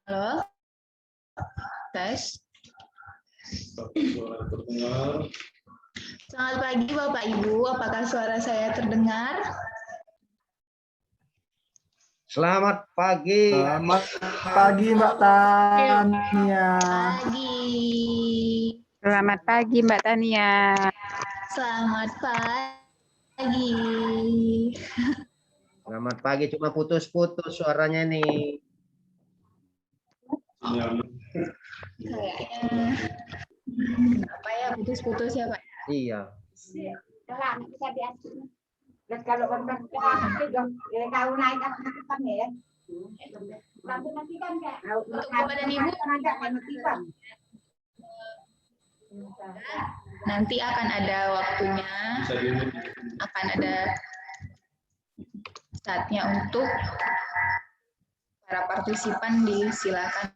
Halo, tes. Suara terdengar. Selamat pagi Bapak Ibu, apakah suara saya terdengar? Selamat pagi. Selamat pagi Mbak Tania. Pagi. Selamat pagi Mbak Tania. Selamat pagi. Selamat pagi, cuma putus-putus suaranya nih. Kayaknya apa ya, putus-putus ya Pak? Iya. Kalau untuk Bapak dan Ibu, nanti akan ada waktunya, akan ada saatnya untuk para partisipan disilakan.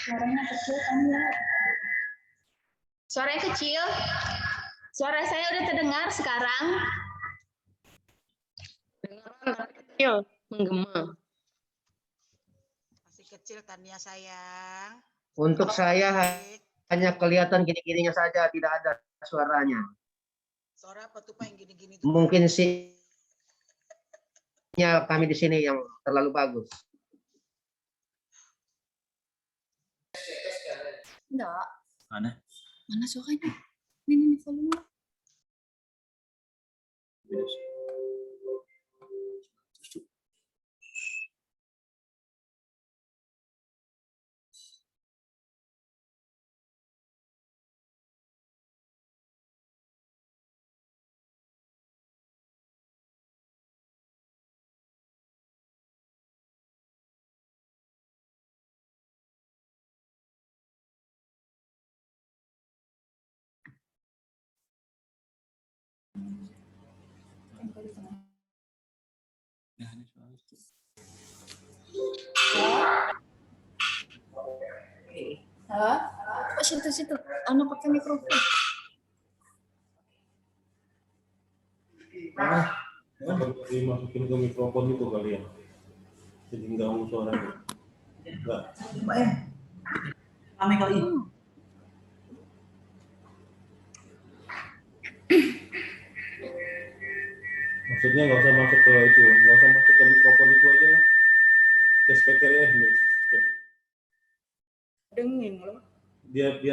Suaranya kecil kan ya? Suaranya kecil. Suara saya udah terdengar sekarang. Kecil, menggema. Masih kecil Tania sayang. Untuk saya hanya kelihatan gini-gininya saja, tidak ada suaranya. Suara apa tuh Pak yang gini-gini tuh? Mungkin sinyal kami di sini yang terlalu bagus. Enggak. Mana? Mana suaranya? Ini volume. Halo? Kok situ-situ? Anu pakai mikrofon. Dimasukin ke mikrofon itu kali ya. Jadi nggak mau suaranya. Enggak. Rame kali. Maksudnya nggak usah masuk ke itu, nggak usah masuk ke mikrofon itu aja lah. Ke speaker ya, Dengin loh. biar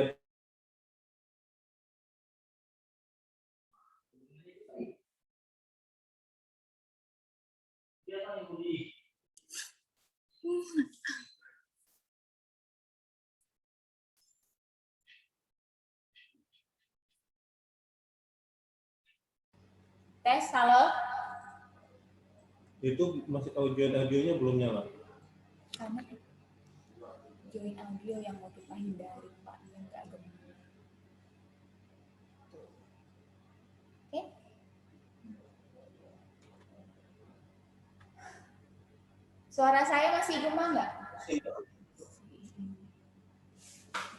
Tes, halo? itu masih audionya belum nyala. Karena join audio yang mau kita hindari Pak, yang nggak gembira. Oke? Suara saya masih gema nggak?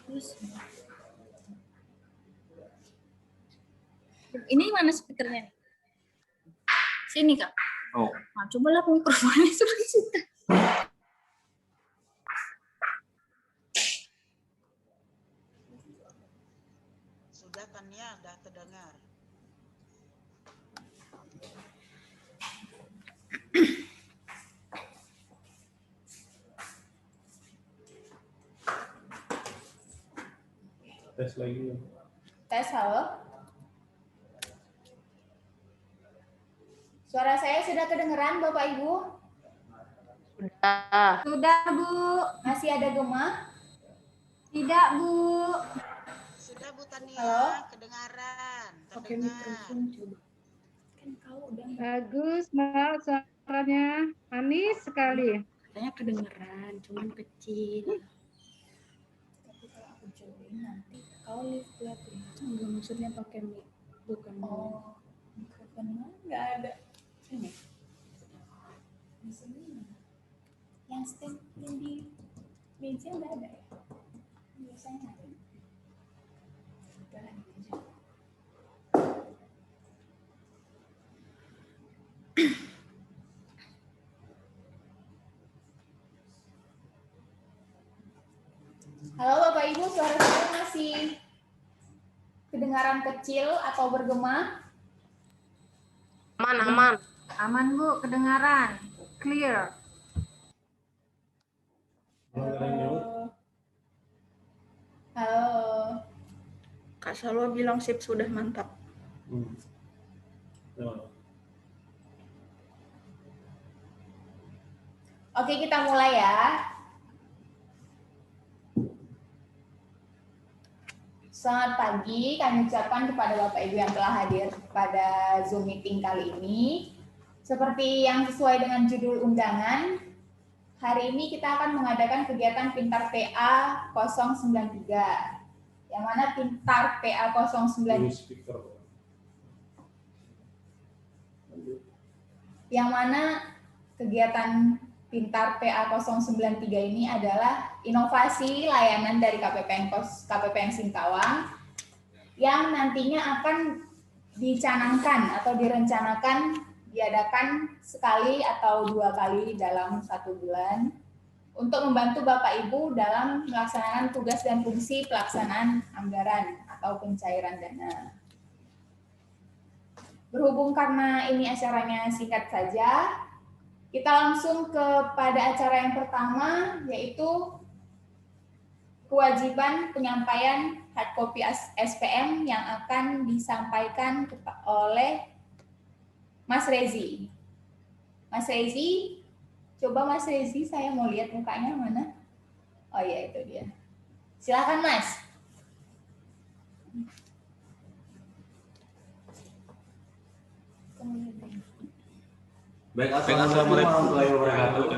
Terus. Ini mana speakernya? Sini Kak. Oh. Nah, cobalah mikrofonnya sudah situ. Sudah Tania, udah terdengar. Tes lagi. Tes, halo? Suara saya sudah kedengeran Bapak Ibu? Sudah. Sudah Bu. Masih ada gema? Tidak Bu. Sudah Bu Tania, Halo? kedengaran. Pakai mikrofon coba. Kan kau udah Bagus Mbak, suaranya manis sekali. katanya kedengeran, cuman kecil. Tapi kalau aku join nanti kau lihat ya. Enggak, maksudnya pakai mic, bukan. Oh, mikrofonnya nggak ada. Sini. Di sini. Yang stand yang di meja nggak ada ya? Biasanya ada. Udah, ini aja. Halo Bapak Ibu, suara saya masih kedengaran kecil atau bergema? Aman, aman. Aman Bu, kedengaran. Clear. Halo. Kak Salwa bilang sip sudah mantap. Ya. Oke, kita mulai ya. Selamat pagi, kami ucapkan kepada Bapak Ibu yang telah hadir pada Zoom meeting kali ini. Seperti yang sesuai dengan judul undangan, hari ini kita akan mengadakan kegiatan Pintar PA 093. Yang mana Pintar PA 093 Speaker. yang mana kegiatan Pintar PA 093 ini adalah inovasi layanan dari KPPN Singkawang yang nantinya akan dicanangkan atau direncanakan diadakan sekali atau 2 kali dalam 1 bulan untuk membantu Bapak Ibu dalam melaksanakan tugas dan fungsi pelaksanaan anggaran atau pencairan dana. Berhubung karena ini acaranya singkat saja, kita langsung kepada acara yang pertama, yaitu kewajiban penyampaian hard copy SPM yang akan disampaikan oleh Mas Rezi. Mas Rezi, coba Mas Rezi, saya mau lihat mukanya mana. Oh iya, itu dia. Silakan Mas. Baik, assalamualaikum warahmatullahi wabarakatuh.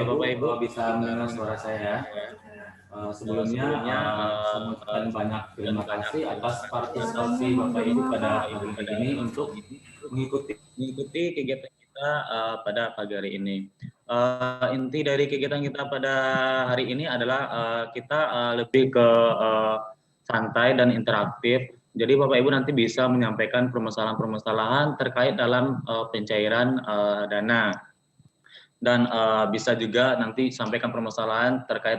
Bapak Ibu bisa mendengar suara saya. Sebelumnya saya mengucapkan banyak terima kasih atas partisipasi Bapak Ibu pada event ini untuk mengikuti kegiatan kita pada pagi hari ini. Inti dari kegiatan kita pada hari ini adalah kita lebih ke santai dan interaktif. Jadi Bapak Ibu nanti bisa menyampaikan permasalahan-permasalahan terkait dalam pencairan dana. Dan bisa juga nanti sampaikan permasalahan terkait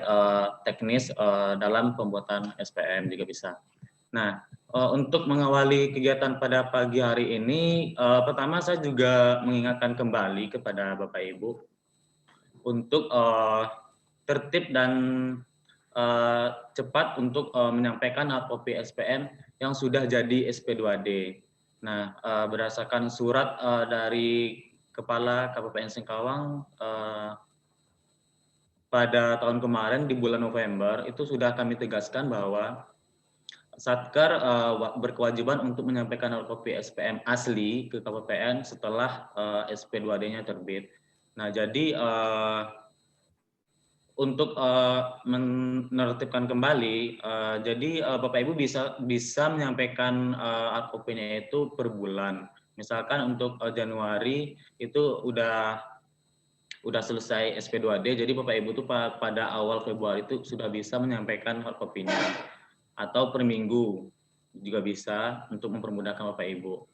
teknis dalam pembuatan SPM juga bisa. Nah, untuk mengawali kegiatan pada pagi hari ini, pertama saya juga mengingatkan kembali kepada Bapak Ibu untuk tertib dan cepat untuk menyampaikan HPP SPM yang sudah jadi SP2D. Nah, berdasarkan surat dari Kepala KPPN Singkawang pada tahun kemarin di bulan November itu sudah kami tegaskan bahwa Satker berkewajiban untuk menyampaikan HPP SPM asli ke KPPN setelah SP2D-nya terbit. Nah, jadi untuk menertibkan kembali, jadi Bapak Ibu bisa menyampaikan ROP-nya itu per bulan. Misalkan untuk Januari itu udah selesai SP2D, jadi Bapak Ibu itu pada awal Februari itu sudah bisa menyampaikan hard copy-nya. Atau per minggu juga bisa untuk mempermudahkan Bapak Ibu.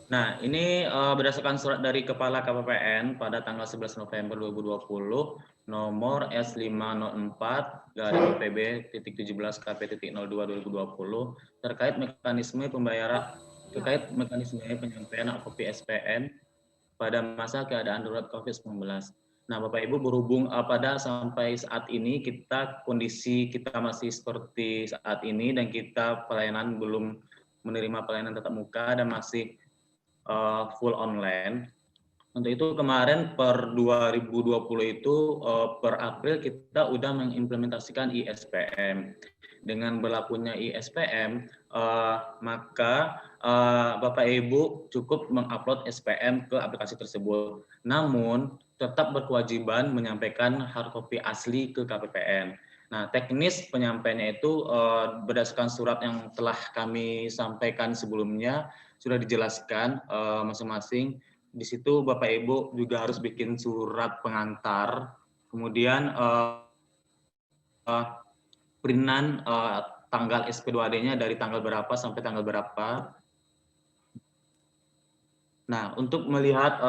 Nah, ini berdasarkan surat dari Kepala KPPN pada tanggal 11 November 2020 nomor S504/PB.17 KP.02/2020 terkait mekanisme penyampaian APP SPM pada masa keadaan darurat COVID-19. Nah, Bapak Ibu, berhubung pada sampai saat ini kondisi kita masih seperti saat ini dan kita pelayanan belum menerima pelayanan tatap muka dan masih full online. Untuk itu kemarin per 2020 itu per April kita udah mengimplementasikan ISPM. Dengan berlakunya ISPM, maka Bapak Ibu cukup mengupload SPM ke aplikasi tersebut. Namun tetap berkewajiban menyampaikan hard copy asli ke KPPN. Nah, teknis penyampaiannya itu berdasarkan surat yang telah kami sampaikan sebelumnya sudah dijelaskan masing-masing. Di situ Bapak Ibu juga harus bikin surat pengantar Kemudian printan tanggal SP2D-nya dari tanggal berapa sampai tanggal berapa. Nah, untuk melihat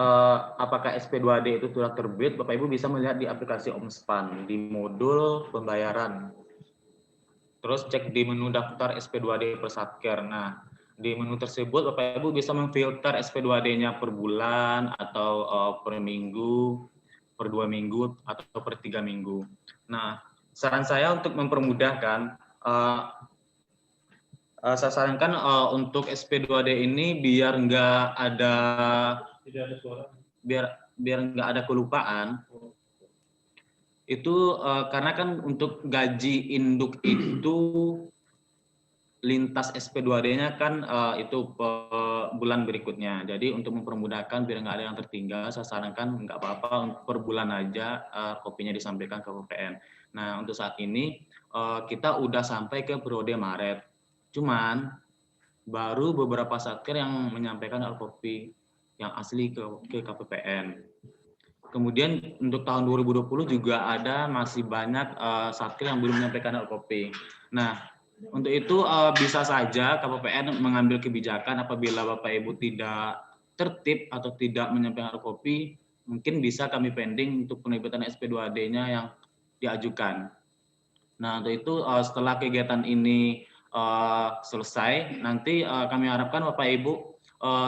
apakah SP2D itu sudah terbit, Bapak Ibu bisa melihat di aplikasi Omspan di modul pembayaran. Terus cek di menu daftar SP2D per Satker. Nah, di menu tersebut Bapak Ibu bisa memfilter SP2D-nya per bulan atau per minggu, per 2 minggu atau per 3 minggu. Nah, saran saya untuk mempermudahkan, saya sarankan untuk SP2D ini biar nggak ada biar nggak ada kelupaan. Itu karena kan untuk gaji induk itu lintas SP2D-nya kan itu bulan berikutnya. Jadi untuk mempermudahkan biar nggak ada yang tertinggal, saya sarankan nggak apa-apa per bulan aja kopinya disampaikan ke KPPN. Nah, untuk saat ini kita udah sampai ke periode Maret. Cuman baru beberapa satker yang menyampaikan kopi yang asli ke KPPN. Kemudian untuk tahun 2020 juga ada masih banyak satker yang belum menyampaikan kopi. Nah, untuk itu bisa saja KPPN mengambil kebijakan apabila Bapak Ibu tidak tertib atau tidak menyampaikan kopi, mungkin bisa kami pending untuk penerbitan SP2D-nya yang diajukan. Nah, untuk itu setelah kegiatan ini selesai, nanti kami harapkan Bapak Ibu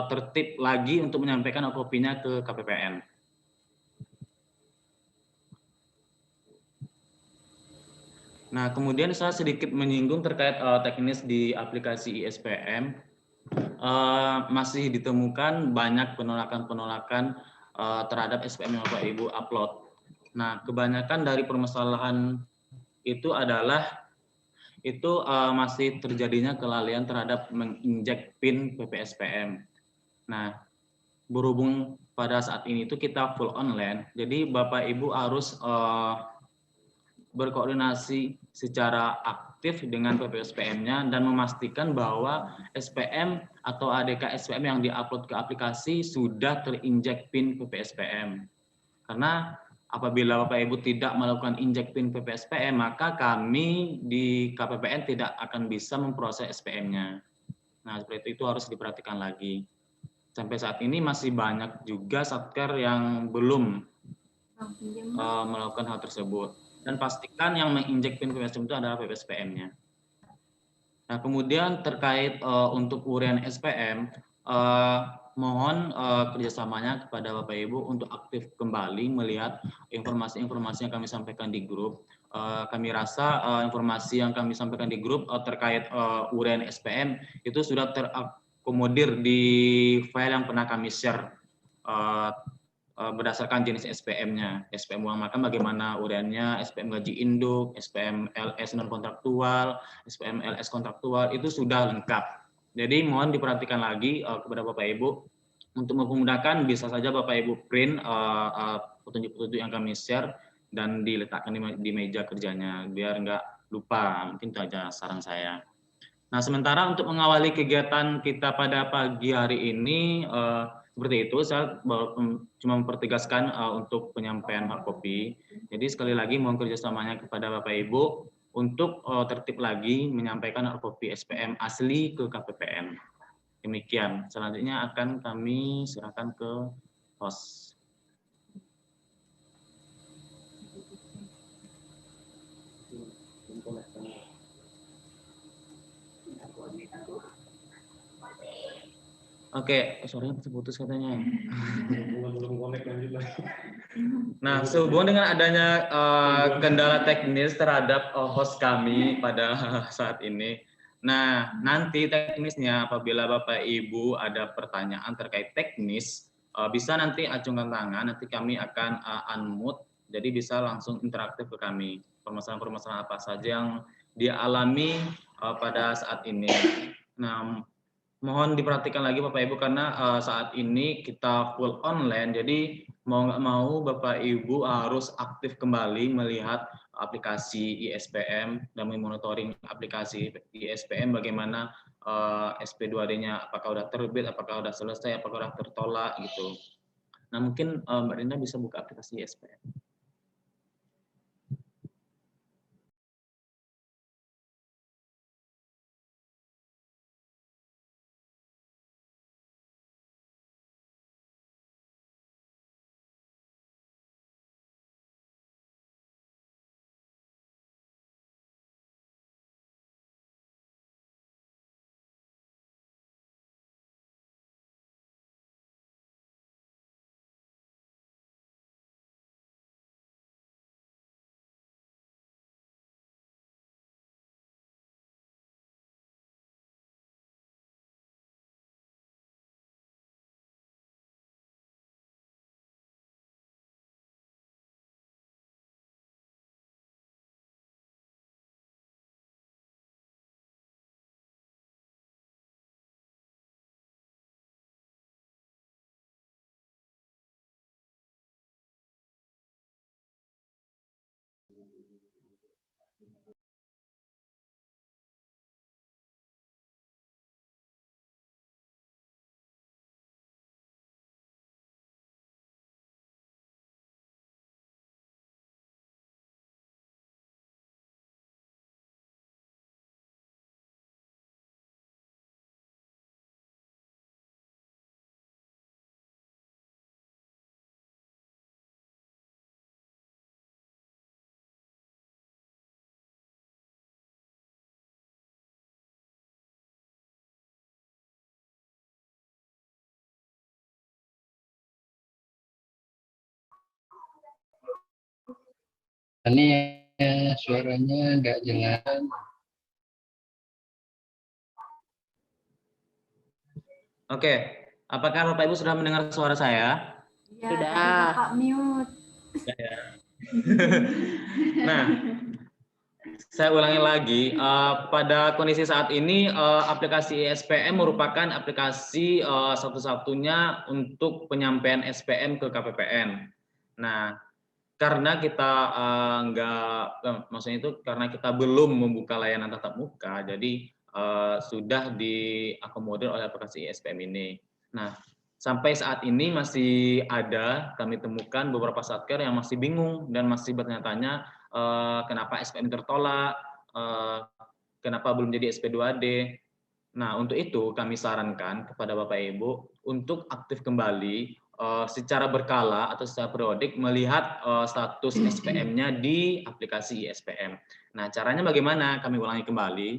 tertib lagi untuk menyampaikan kopinya ke KPPN. Nah, kemudian saya sedikit menyinggung terkait teknis di aplikasi ISPM. Masih ditemukan banyak penolakan-penolakan terhadap SPM yang Bapak Ibu upload. Nah, kebanyakan dari permasalahan itu adalah masih terjadinya kelalaian terhadap menginjek PIN PPSPM. Nah, berhubung pada saat ini itu kita full online, jadi Bapak Ibu harus berkoordinasi secara aktif dengan PPSPM-nya dan memastikan bahwa SPM atau ADK SPM yang diupload ke aplikasi sudah terinjek PIN PPSPM. Karena apabila Bapak Ibu tidak melakukan injek PIN PPSPM, maka kami di KPPN tidak akan bisa memproses SPM-nya. Nah, seperti itu harus diperhatikan lagi. Sampai saat ini masih banyak juga satker yang belum melakukan hal tersebut. Dan pastikan yang menginjek PIN PPSPM itu adalah PPSPM-nya. Nah, kemudian terkait untuk urian SPM, mohon kerjasamanya kepada Bapak Ibu untuk aktif kembali melihat informasi-informasi yang kami sampaikan di grup. Kami rasa informasi yang kami sampaikan di grup terkait urian SPM itu sudah terakomodir di file yang pernah kami share berdasarkan jenis SPM-nya. SPM uang makan bagaimana uriannya, SPM gaji induk, SPM LS non kontraktual, SPM LS kontraktual itu sudah lengkap. Jadi mohon diperhatikan lagi kepada Bapak Ibu untuk memudahkan bisa saja Bapak Ibu print petunjuk-petunjuk yang kami share dan diletakkan di meja kerjanya biar nggak lupa. Mungkin itu aja saran saya. Nah, sementara untuk mengawali kegiatan kita pada pagi hari ini seperti itu, saya cuma mempertegaskan untuk penyampaian hard copy. Jadi sekali lagi mohon kerjasamanya kepada Bapak Ibu untuk tertib lagi menyampaikan hard copy SPM asli ke KPPN. Demikian. Selanjutnya akan kami serahkan ke host. Oke, suaranya putus katanya. Belum connect lanjut lagi. Nah, sehubungan dengan adanya kendala teknis terhadap host kami pada saat ini. Nah, nanti teknisnya apabila Bapak Ibu ada pertanyaan terkait teknis, bisa nanti acungkan tangan, nanti kami akan unmute, jadi bisa langsung interaktif ke kami. Permasalahan-permasalahan apa saja yang dialami pada saat ini. Nah, mohon diperhatikan lagi Bapak Ibu karena saat ini kita full online, jadi mau nggak mau Bapak Ibu harus aktif kembali melihat aplikasi ISPM dan memonitoring aplikasi ISPM bagaimana SP2D-nya apakah sudah terbit, apakah sudah selesai, apakah sudah tertolak gitu. Nah, mungkin Mbak Rinda bisa buka aplikasi ISPM. Ini suaranya nggak jelas. Oke, apakah Bapak Ibu sudah mendengar suara saya? Ya, Sudah. tadi Bapak mute. Nah, saya ulangi lagi, pada kondisi saat ini aplikasi ISPM merupakan aplikasi satu-satunya untuk penyampaian SPM ke KPPN. Nah, karena kita maksudnya itu karena kita belum membuka layanan tatap muka, jadi sudah diakomodir oleh aplikasi ISPM ini. Nah, sampai saat ini masih ada kami temukan beberapa satker yang masih bingung dan masih bertanya-tanya kenapa SPM tertolak, kenapa belum jadi SP2D. Nah, untuk itu kami sarankan kepada Bapak Ibu untuk aktif kembali secara berkala atau secara periodik melihat status SPM-nya di aplikasi ISPM. Nah, caranya bagaimana? Kami ulangi kembali.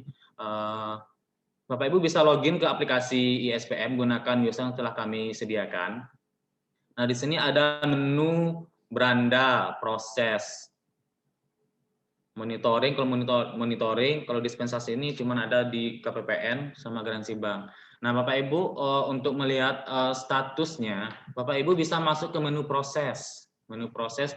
Bapak Ibu bisa login ke aplikasi ISPM gunakan user yang telah kami sediakan. Nah, di sini ada menu beranda proses. Monitoring, kalau monitoring, kalau dispensasi ini cuma ada di KPPN sama garansi bank. Nah, Bapak Ibu untuk melihat statusnya, Bapak Ibu bisa masuk ke menu proses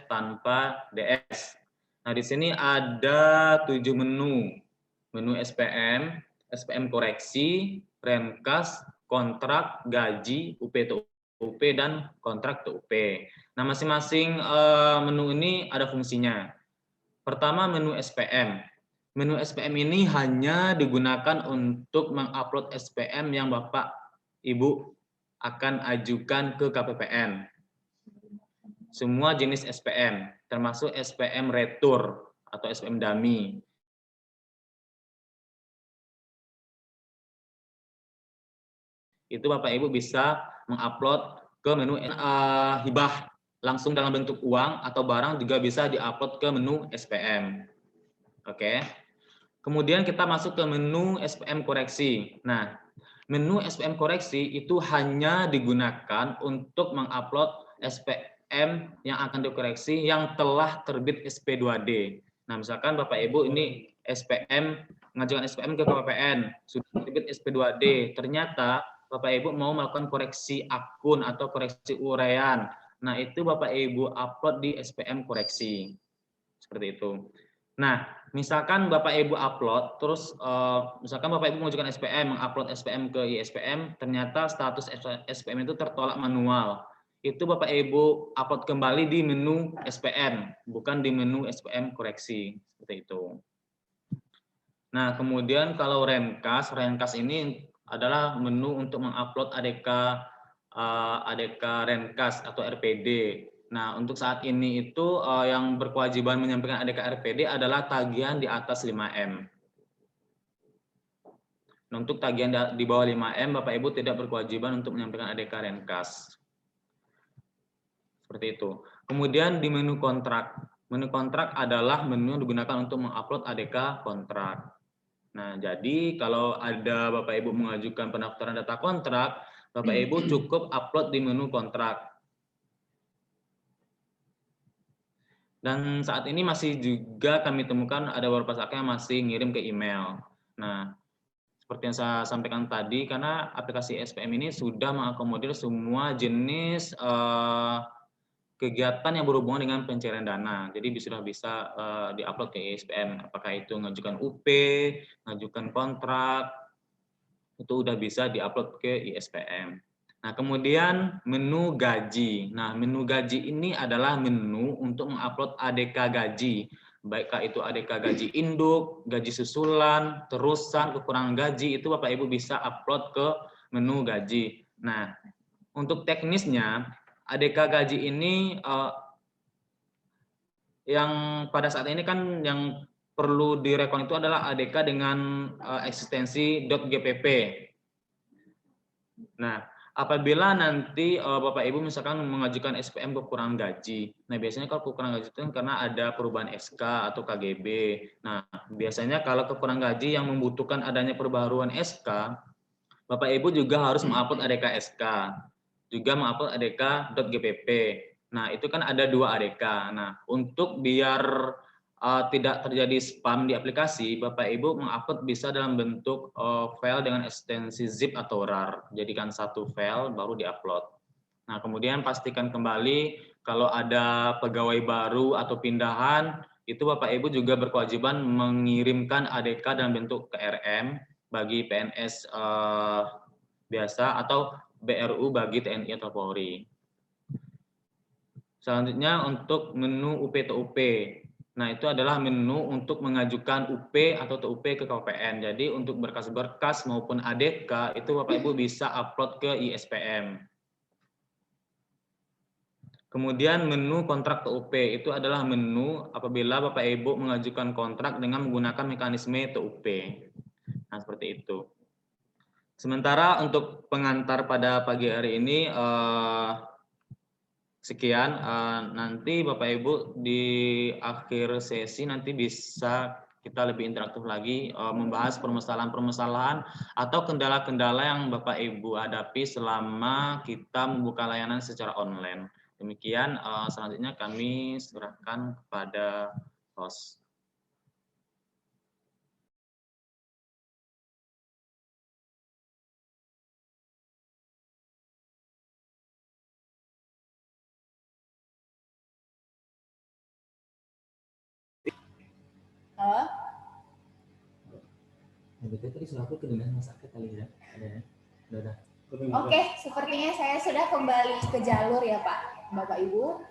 tanpa DS. Nah, di sini ada 7 menu SPM, SPM koreksi, Renkas, kontrak, gaji, UP to UP dan kontrak to UP. Nah, masing-masing menu ini ada fungsinya. Pertama, menu SPM. Menu SPM ini hanya digunakan untuk mengupload SPM yang Bapak Ibu akan ajukan ke KPPN. Semua jenis SPM, termasuk SPM retur atau SPM dummy. Itu Bapak Ibu bisa mengupload ke menu hibah langsung dalam bentuk uang atau barang, juga bisa diupload ke menu SPM. Oke. Kemudian kita masuk ke menu SPM koreksi. Nah, menu SPM koreksi itu hanya digunakan untuk mengupload SPM yang akan dikoreksi yang telah terbit SP2D. Nah, misalkan Bapak Ibu ini mengajukan SPM ke KPPN, sudah terbit SP2D, ternyata Bapak Ibu mau melakukan koreksi akun atau koreksi uraian. Nah, itu Bapak Ibu upload di SPM koreksi. Seperti itu. Nah, misalkan Bapak Ibu upload, terus misalkan Bapak Ibu mengajukan SPM, mengupload SPM ke ISPM, ternyata status SPM itu tertolak manual. Itu Bapak Ibu upload kembali di menu SPM, bukan di menu SPM koreksi. Seperti itu. Nah, kemudian kalau Renkas ini adalah menu untuk mengupload ADK Renkas atau RPD. Nah, untuk saat ini itu yang berkewajiban menyampaikan ADK RPD adalah tagihan di atas 5M. Nah, untuk tagihan di bawah 5M, Bapak Ibu tidak berkewajiban untuk menyampaikan ADK Renkas. Seperti itu. Kemudian di menu kontrak. Menu kontrak adalah menu yang digunakan untuk mengupload ADK kontrak. Nah, jadi kalau ada Bapak Ibu mengajukan pendaftaran data kontrak, Bapak Ibu cukup upload di menu kontrak. Dan saat ini masih juga kami temukan ada beberapa satker yang masih ngirim ke email. Nah, seperti yang saya sampaikan tadi, karena aplikasi SPM ini sudah mengakomodir semua jenis kegiatan yang berhubungan dengan pencairan dana. Jadi sudah bisa diupload ke ISPM. Apakah itu mengajukan UP, mengajukan kontrak, itu udah bisa diupload ke ISPM. Nah, kemudian menu gaji. Nah, menu gaji ini adalah menu untuk mengupload ADK gaji, Baikkah itu ADK gaji induk, gaji susulan, terusan, kekurangan gaji, itu Bapak Ibu bisa upload ke menu gaji. Nah, untuk teknisnya, ADK gaji ini yang pada saat ini kan yang perlu direkon itu adalah ADK dengan eksistensi .gpp. Nah, apabila nanti Bapak Ibu misalkan mengajukan SPM kekurangan gaji. Nah, biasanya kalau kekurangan gaji itu kan karena ada perubahan SK atau KGB. Nah, biasanya kalau kekurangan gaji yang membutuhkan adanya perbaharuan SK, Bapak Ibu juga harus mengupload ADK SK, juga mengupload ADK .gpp. Nah, itu kan ada 2 ADK. Nah, untuk biar tidak terjadi spam di aplikasi, Bapak Ibu mengupload bisa dalam bentuk file dengan ekstensi zip atau RAR. Jadikan satu file baru diupload. Nah, kemudian pastikan kembali kalau ada pegawai baru atau pindahan, itu Bapak Ibu juga berkewajiban mengirimkan ADK dalam bentuk KRM bagi PNS biasa atau BRU bagi TNI atau Polri. Selanjutnya untuk menu UP TUP. Nah, itu adalah menu untuk mengajukan UP atau TUP ke KPN. Jadi untuk berkas-berkas maupun ADK itu Bapak Ibu bisa upload ke ISPM. Kemudian menu kontrak TUP itu adalah menu apabila Bapak Ibu mengajukan kontrak dengan menggunakan mekanisme TUP. Nah, seperti itu. Sementara untuk pengantar pada pagi hari ini sekian, nanti Bapak Ibu di akhir sesi nanti bisa kita lebih interaktif lagi membahas permasalahan-permasalahan atau kendala-kendala yang Bapak Ibu hadapi selama kita membuka layanan secara online. Demikian, selanjutnya kami serahkan kepada host. Halo? Oke, sepertinya saya sudah kembali ke jalur ya Pak, Bapak Ibu.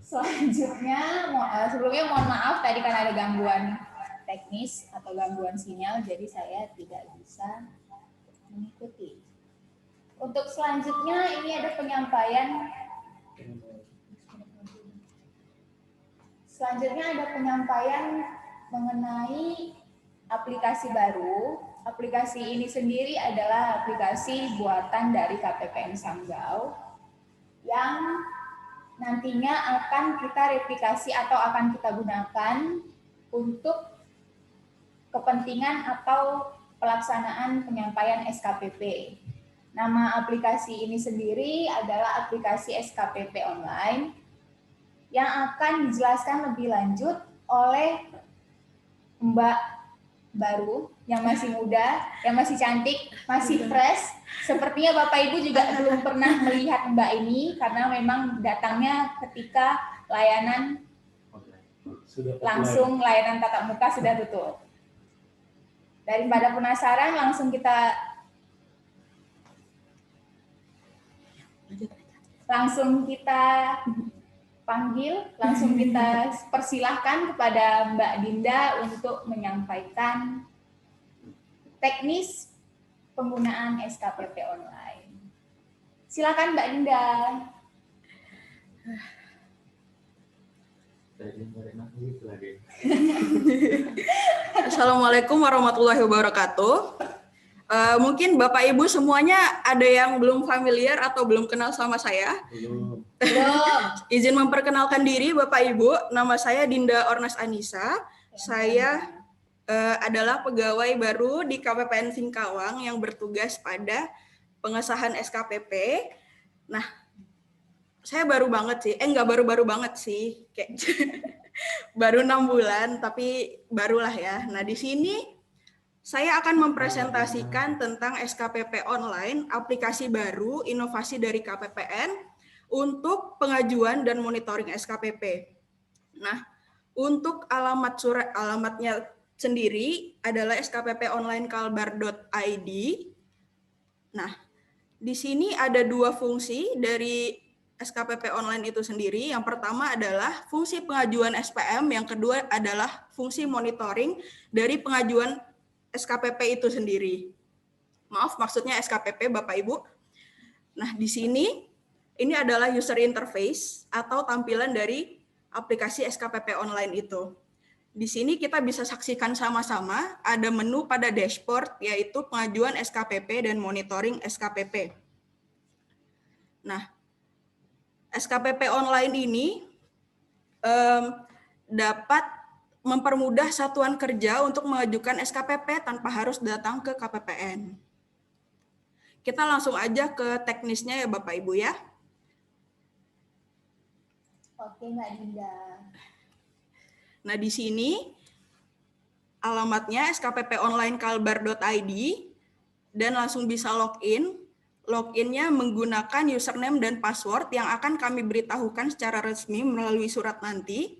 Selanjutnya, sebelumnya mohon maaf tadi kan ada gangguan teknis atau gangguan sinyal, jadi saya tidak bisa mengikuti. Untuk selanjutnya ini ada penyampaian. Selanjutnya ada penyampaian mengenai aplikasi baru. Aplikasi ini sendiri adalah aplikasi buatan dari KPPN Sanggau yang nantinya akan kita replikasi atau akan kita gunakan untuk kepentingan atau pelaksanaan penyampaian SKPP. Nama aplikasi ini sendiri adalah aplikasi SKPP online yang akan dijelaskan lebih lanjut oleh Mbak baru, yang masih muda, yang masih cantik, masih fresh. Sepertinya Bapak Ibu juga belum pernah melihat Mbak ini karena memang datangnya ketika layanan langsung layanan tatap muka sudah tutup. Daripada penasaran, langsung kita panggil, langsung kita persilahkan kepada Mbak Dinda untuk menyampaikan teknis penggunaan SKPP online. Silakan Mbak Dinda. Assalamualaikum warahmatullahi wabarakatuh. Mungkin Bapak Ibu semuanya ada yang belum familiar atau belum kenal sama saya. Belum. Izin memperkenalkan diri Bapak Ibu, nama saya Dinda Ornas Anissa. Saya adalah pegawai baru di KPPN Singkawang yang bertugas pada pengesahan SKPP. Nah, saya baru banget sih, nggak baru-baru banget sih, kayak baru 6 bulan, tapi barulah ya. Nah, di sini saya akan mempresentasikan tentang SKPP online, aplikasi baru, inovasi dari KPPN untuk pengajuan dan monitoring SKPP. Nah, untuk alamatnya sendiri adalah skpponlinekalbar.id. Nah, di sini ada 2 fungsi dari SKPP online itu sendiri, yang pertama adalah fungsi pengajuan SPM, yang kedua adalah fungsi monitoring dari pengajuan SKPP itu sendiri. Maaf, maksudnya SKPP Bapak Ibu. Nah, di sini ini adalah user interface atau tampilan dari aplikasi SKPP online itu. Di sini kita bisa saksikan sama-sama ada menu pada dashboard, yaitu pengajuan SKPP dan monitoring SKPP. Nah, SKPP online ini dapat mempermudah satuan kerja untuk mengajukan SKPP tanpa harus datang ke KPPN. Kita langsung aja ke teknisnya ya Bapak Ibu ya. Oke Mbak Dinda. Nah, di sini alamatnya skpponlinekalbar.id dan langsung bisa login. Loginnya menggunakan username dan password yang akan kami beritahukan secara resmi melalui surat nanti.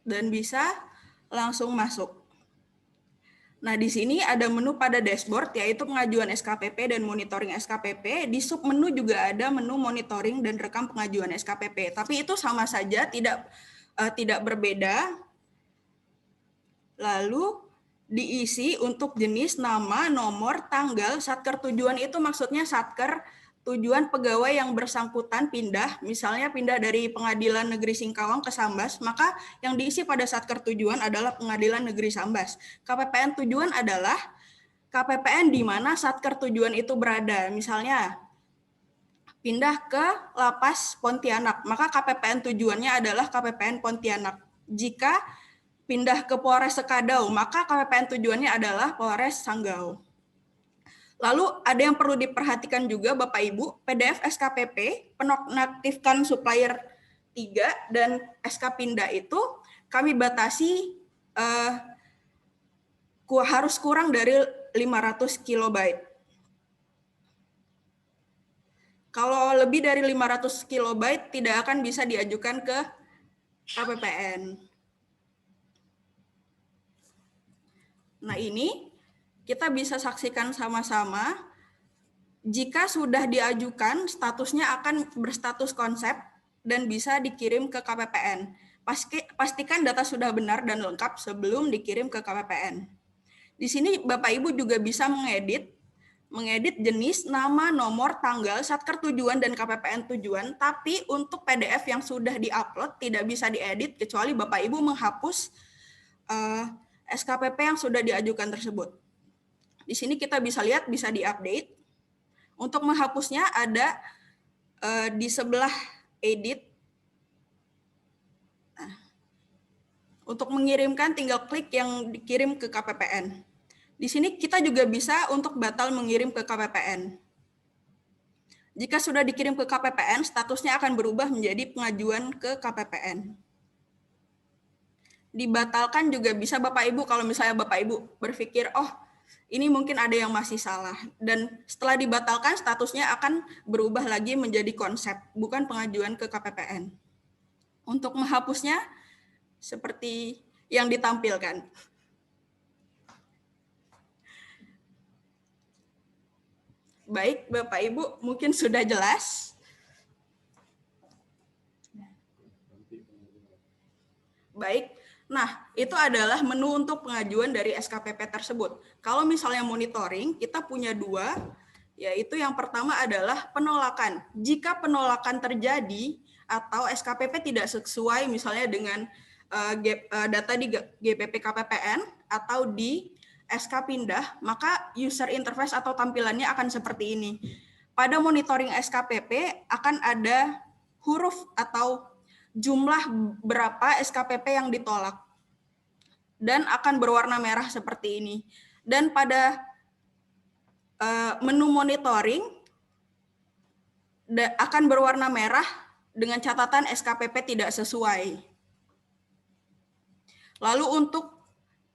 Dan bisa langsung masuk. Nah, di sini ada menu pada dashboard, yaitu pengajuan SKPP dan monitoring SKPP. Di submenu juga ada menu monitoring dan rekam pengajuan SKPP. Tapi itu sama saja, tidak berbeda. Lalu diisi untuk jenis, nama, nomor, tanggal, satker tujuan itu maksudnya satker tujuan pegawai yang bersangkutan pindah, misalnya pindah dari Pengadilan Negeri Singkawang ke Sambas, maka yang diisi pada satker tujuan adalah Pengadilan Negeri Sambas. KPPN tujuan adalah KPPN di mana satker tujuan itu berada. Misalnya pindah ke Lapas Pontianak, maka KPPN tujuannya adalah KPPN Pontianak. Jika pindah ke Polres Sekadau, maka KPPN tujuannya adalah Polres Sanggau. Lalu ada yang perlu diperhatikan juga Bapak Ibu, PDF SKPP, penonaktifkan supplier 3 dan SK pindah itu kami batasi harus kurang dari 500 kilobyte. Kalau lebih dari 500 kilobyte tidak akan bisa diajukan ke KPPN. Nah, ini kita bisa saksikan sama-sama. Jika sudah diajukan, statusnya akan berstatus konsep dan bisa dikirim ke KPPN. Pastikan data sudah benar dan lengkap sebelum dikirim ke KPPN. Di sini Bapak Ibu juga bisa mengedit jenis, nama, nomor, tanggal, satker tujuan, dan KPPN tujuan, tapi untuk PDF yang sudah diupload tidak bisa diedit kecuali Bapak Ibu menghapus SKPP yang sudah diajukan tersebut. Di sini kita bisa lihat, bisa diupdate. Untuk menghapusnya ada di sebelah edit. Nah, untuk mengirimkan tinggal klik yang dikirim ke KPPN. Di sini kita juga bisa untuk batal mengirim ke KPPN. Jika sudah dikirim ke KPPN, statusnya akan berubah menjadi pengajuan ke KPPN. Dibatalkan juga bisa Bapak Ibu kalau misalnya Bapak Ibu berpikir, oh ini mungkin ada yang masih salah. Dan setelah dibatalkan statusnya akan berubah lagi menjadi konsep, bukan pengajuan ke KPPN. Untuk menghapusnya seperti yang ditampilkan. Baik Bapak Ibu, mungkin sudah jelas. Baik. Nah, itu adalah menu untuk pengajuan dari SKPP tersebut. Kalau misalnya monitoring, kita punya 2, yaitu yang pertama adalah penolakan. Jika penolakan terjadi atau SKPP tidak sesuai misalnya dengan data di GPP KPPN atau di SK pindah, maka user interface atau tampilannya akan seperti ini. Pada monitoring SKPP akan ada huruf atau jumlah berapa SKPP yang ditolak dan akan berwarna merah seperti ini. Dan pada menu monitoring akan berwarna merah dengan catatan SKPP tidak sesuai. Lalu untuk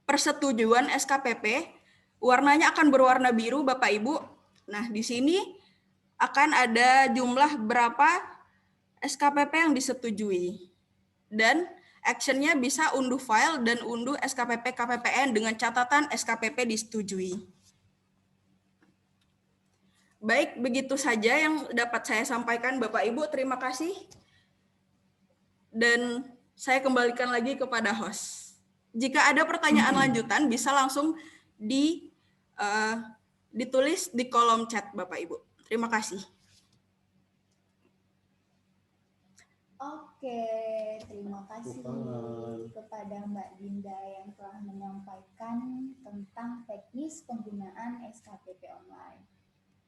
persetujuan SKPP warnanya akan berwarna biru Bapak Ibu. Nah, di sini akan ada jumlah berapa SKPP yang disetujui. Dan actionnya bisa unduh file dan unduh SKPP KPPN dengan catatan SKPP disetujui. Baik, begitu saja yang dapat saya sampaikan Bapak Ibu. Terima kasih. Dan saya kembalikan lagi kepada host. Jika ada pertanyaan lanjutan, bisa langsung ditulis di kolom chat Bapak Ibu. Terima kasih. Oke, terima kasih kepada Mbak Dinda yang telah menyampaikan tentang teknis penggunaan SKPP online.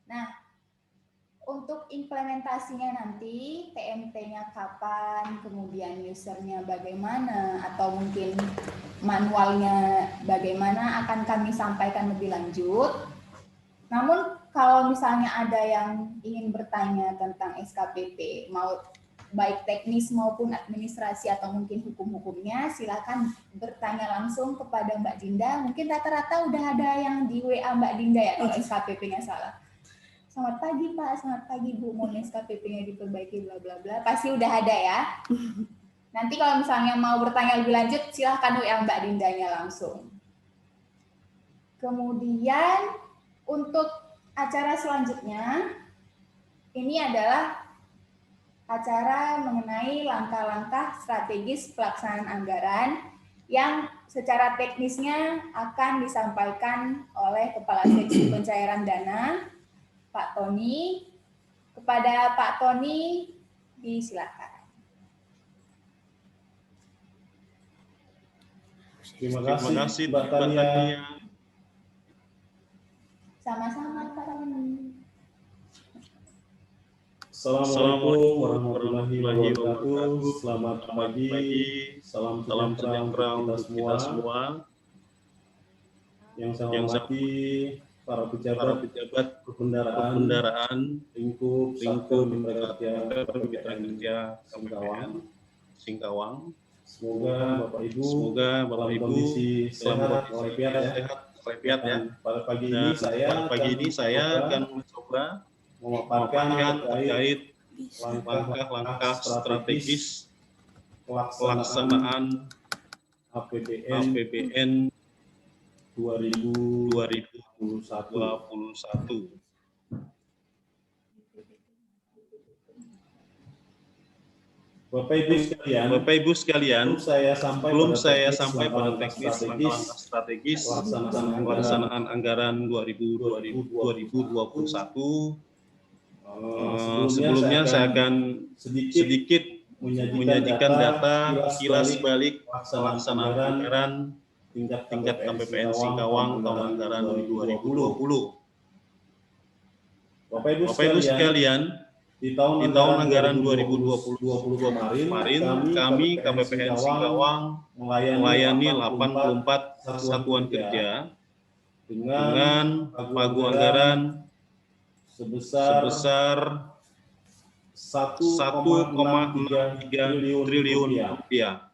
Nah, untuk implementasinya nanti, TMT-nya kapan, kemudian usernya bagaimana, atau mungkin manualnya bagaimana akan kami sampaikan lebih lanjut. Namun kalau misalnya ada yang ingin bertanya tentang SKPP, mau baik teknis maupun administrasi atau mungkin hukum-hukumnya, silakan bertanya langsung kepada Mbak Dinda. Mungkin rata-rata udah ada yang di WA Mbak Dinda ya kalau SKPP-nya salah. Selamat pagi Pak, selamat pagi Bu, mau SKPP-nya diperbaiki bla bla bla. Pasti udah ada ya. Nanti kalau misalnya mau bertanya lebih lanjut, silahkan WA Mbak Dindanya langsung. Kemudian untuk acara selanjutnya, ini adalah acara mengenai langkah-langkah strategis pelaksanaan anggaran yang secara teknisnya akan disampaikan oleh Kepala Seksi Pencairan Dana, Pak Tony. Kepada Pak Tony, disilakan. Terima kasih Mbak Tania. Sama-sama Pak Tony. Assalamualaikum warahmatullahi wabarakatuh. Selamat pagi, salam sejahtera untuk kita semua. Yang saya hormati para pejabat kebendaraan lingkup Mitra Kerja Singkawang. Semoga Bapak Ibu dalam kondisi sehat walafiat ya. Pada pagi ini saya akan mencoba memaparkan terkait langkah-langkah strategis pelaksanaan APBN 2021. Bapak Ibu sekalian, belum saya sampai pada teknis langkah-langkah strategis pelaksanaan anggaran 2021. Sebelumnya saya akan sedikit menyajikan data kilas balik pelaksanaan anggaran tingkat KPPN Singkawang tahun anggaran 2020. Bapak Ibu sekalian, di tahun anggaran 2020 kemarin, kami KPPN Singkawang melayani 84 satuan kerja dengan pagu anggaran sebesar 1,63 triliun rupiah.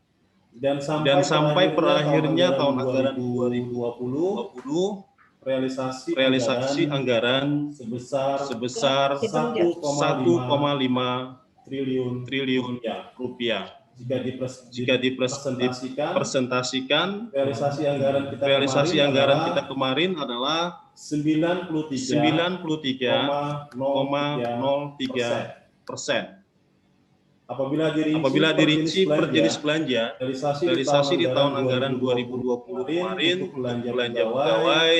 Dan sampai per akhirnya tahun anggaran 2020, realisasi anggaran sebesar 1,5 triliun rupiah. Jika dipresentasikan, realisasi anggaran kita kemarin adalah 93,03%. Apabila dirinci per jenis belanja, realisasi di tahun anggaran 2020 kemarin belanja pegawai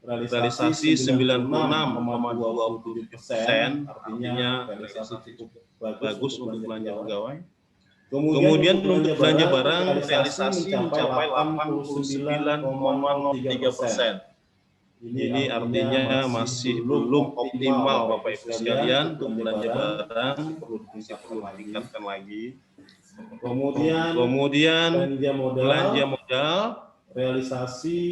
realisasi 96,27%, artinya realisasi cukup bagus untuk belanja pegawai. Kemudian untuk belanja barang realisasi mencapai 89,03%. Ini artinya masih belum optimal Bapak Ibu sekalian untuk belanja barang, perlu ditingkatkan lagi. Kemudian belanja modal realisasi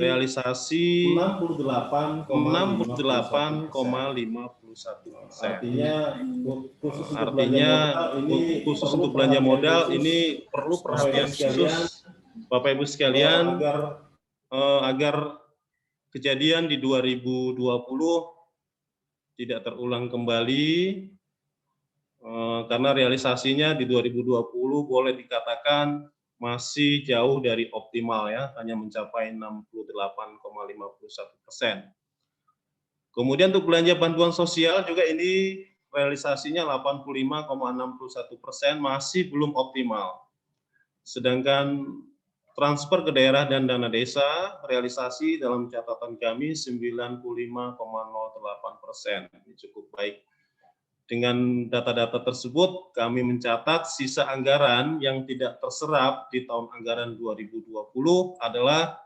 68,51%. Artinya khusus untuk belanja modal ini perlu perhatian khusus Bapak Ibu sekalian agar kejadian di 2020 tidak terulang kembali, karena realisasinya di 2020 boleh dikatakan masih jauh dari optimal ya, hanya mencapai 68,51%. Kemudian untuk belanja bantuan sosial juga ini realisasinya 85,61%, masih belum optimal. Sedangkan transfer ke daerah dan dana desa realisasi dalam catatan kami 95,08%. Ini cukup baik. Dengan data-data tersebut, kami mencatat sisa anggaran yang tidak terserap di tahun anggaran 2020 adalah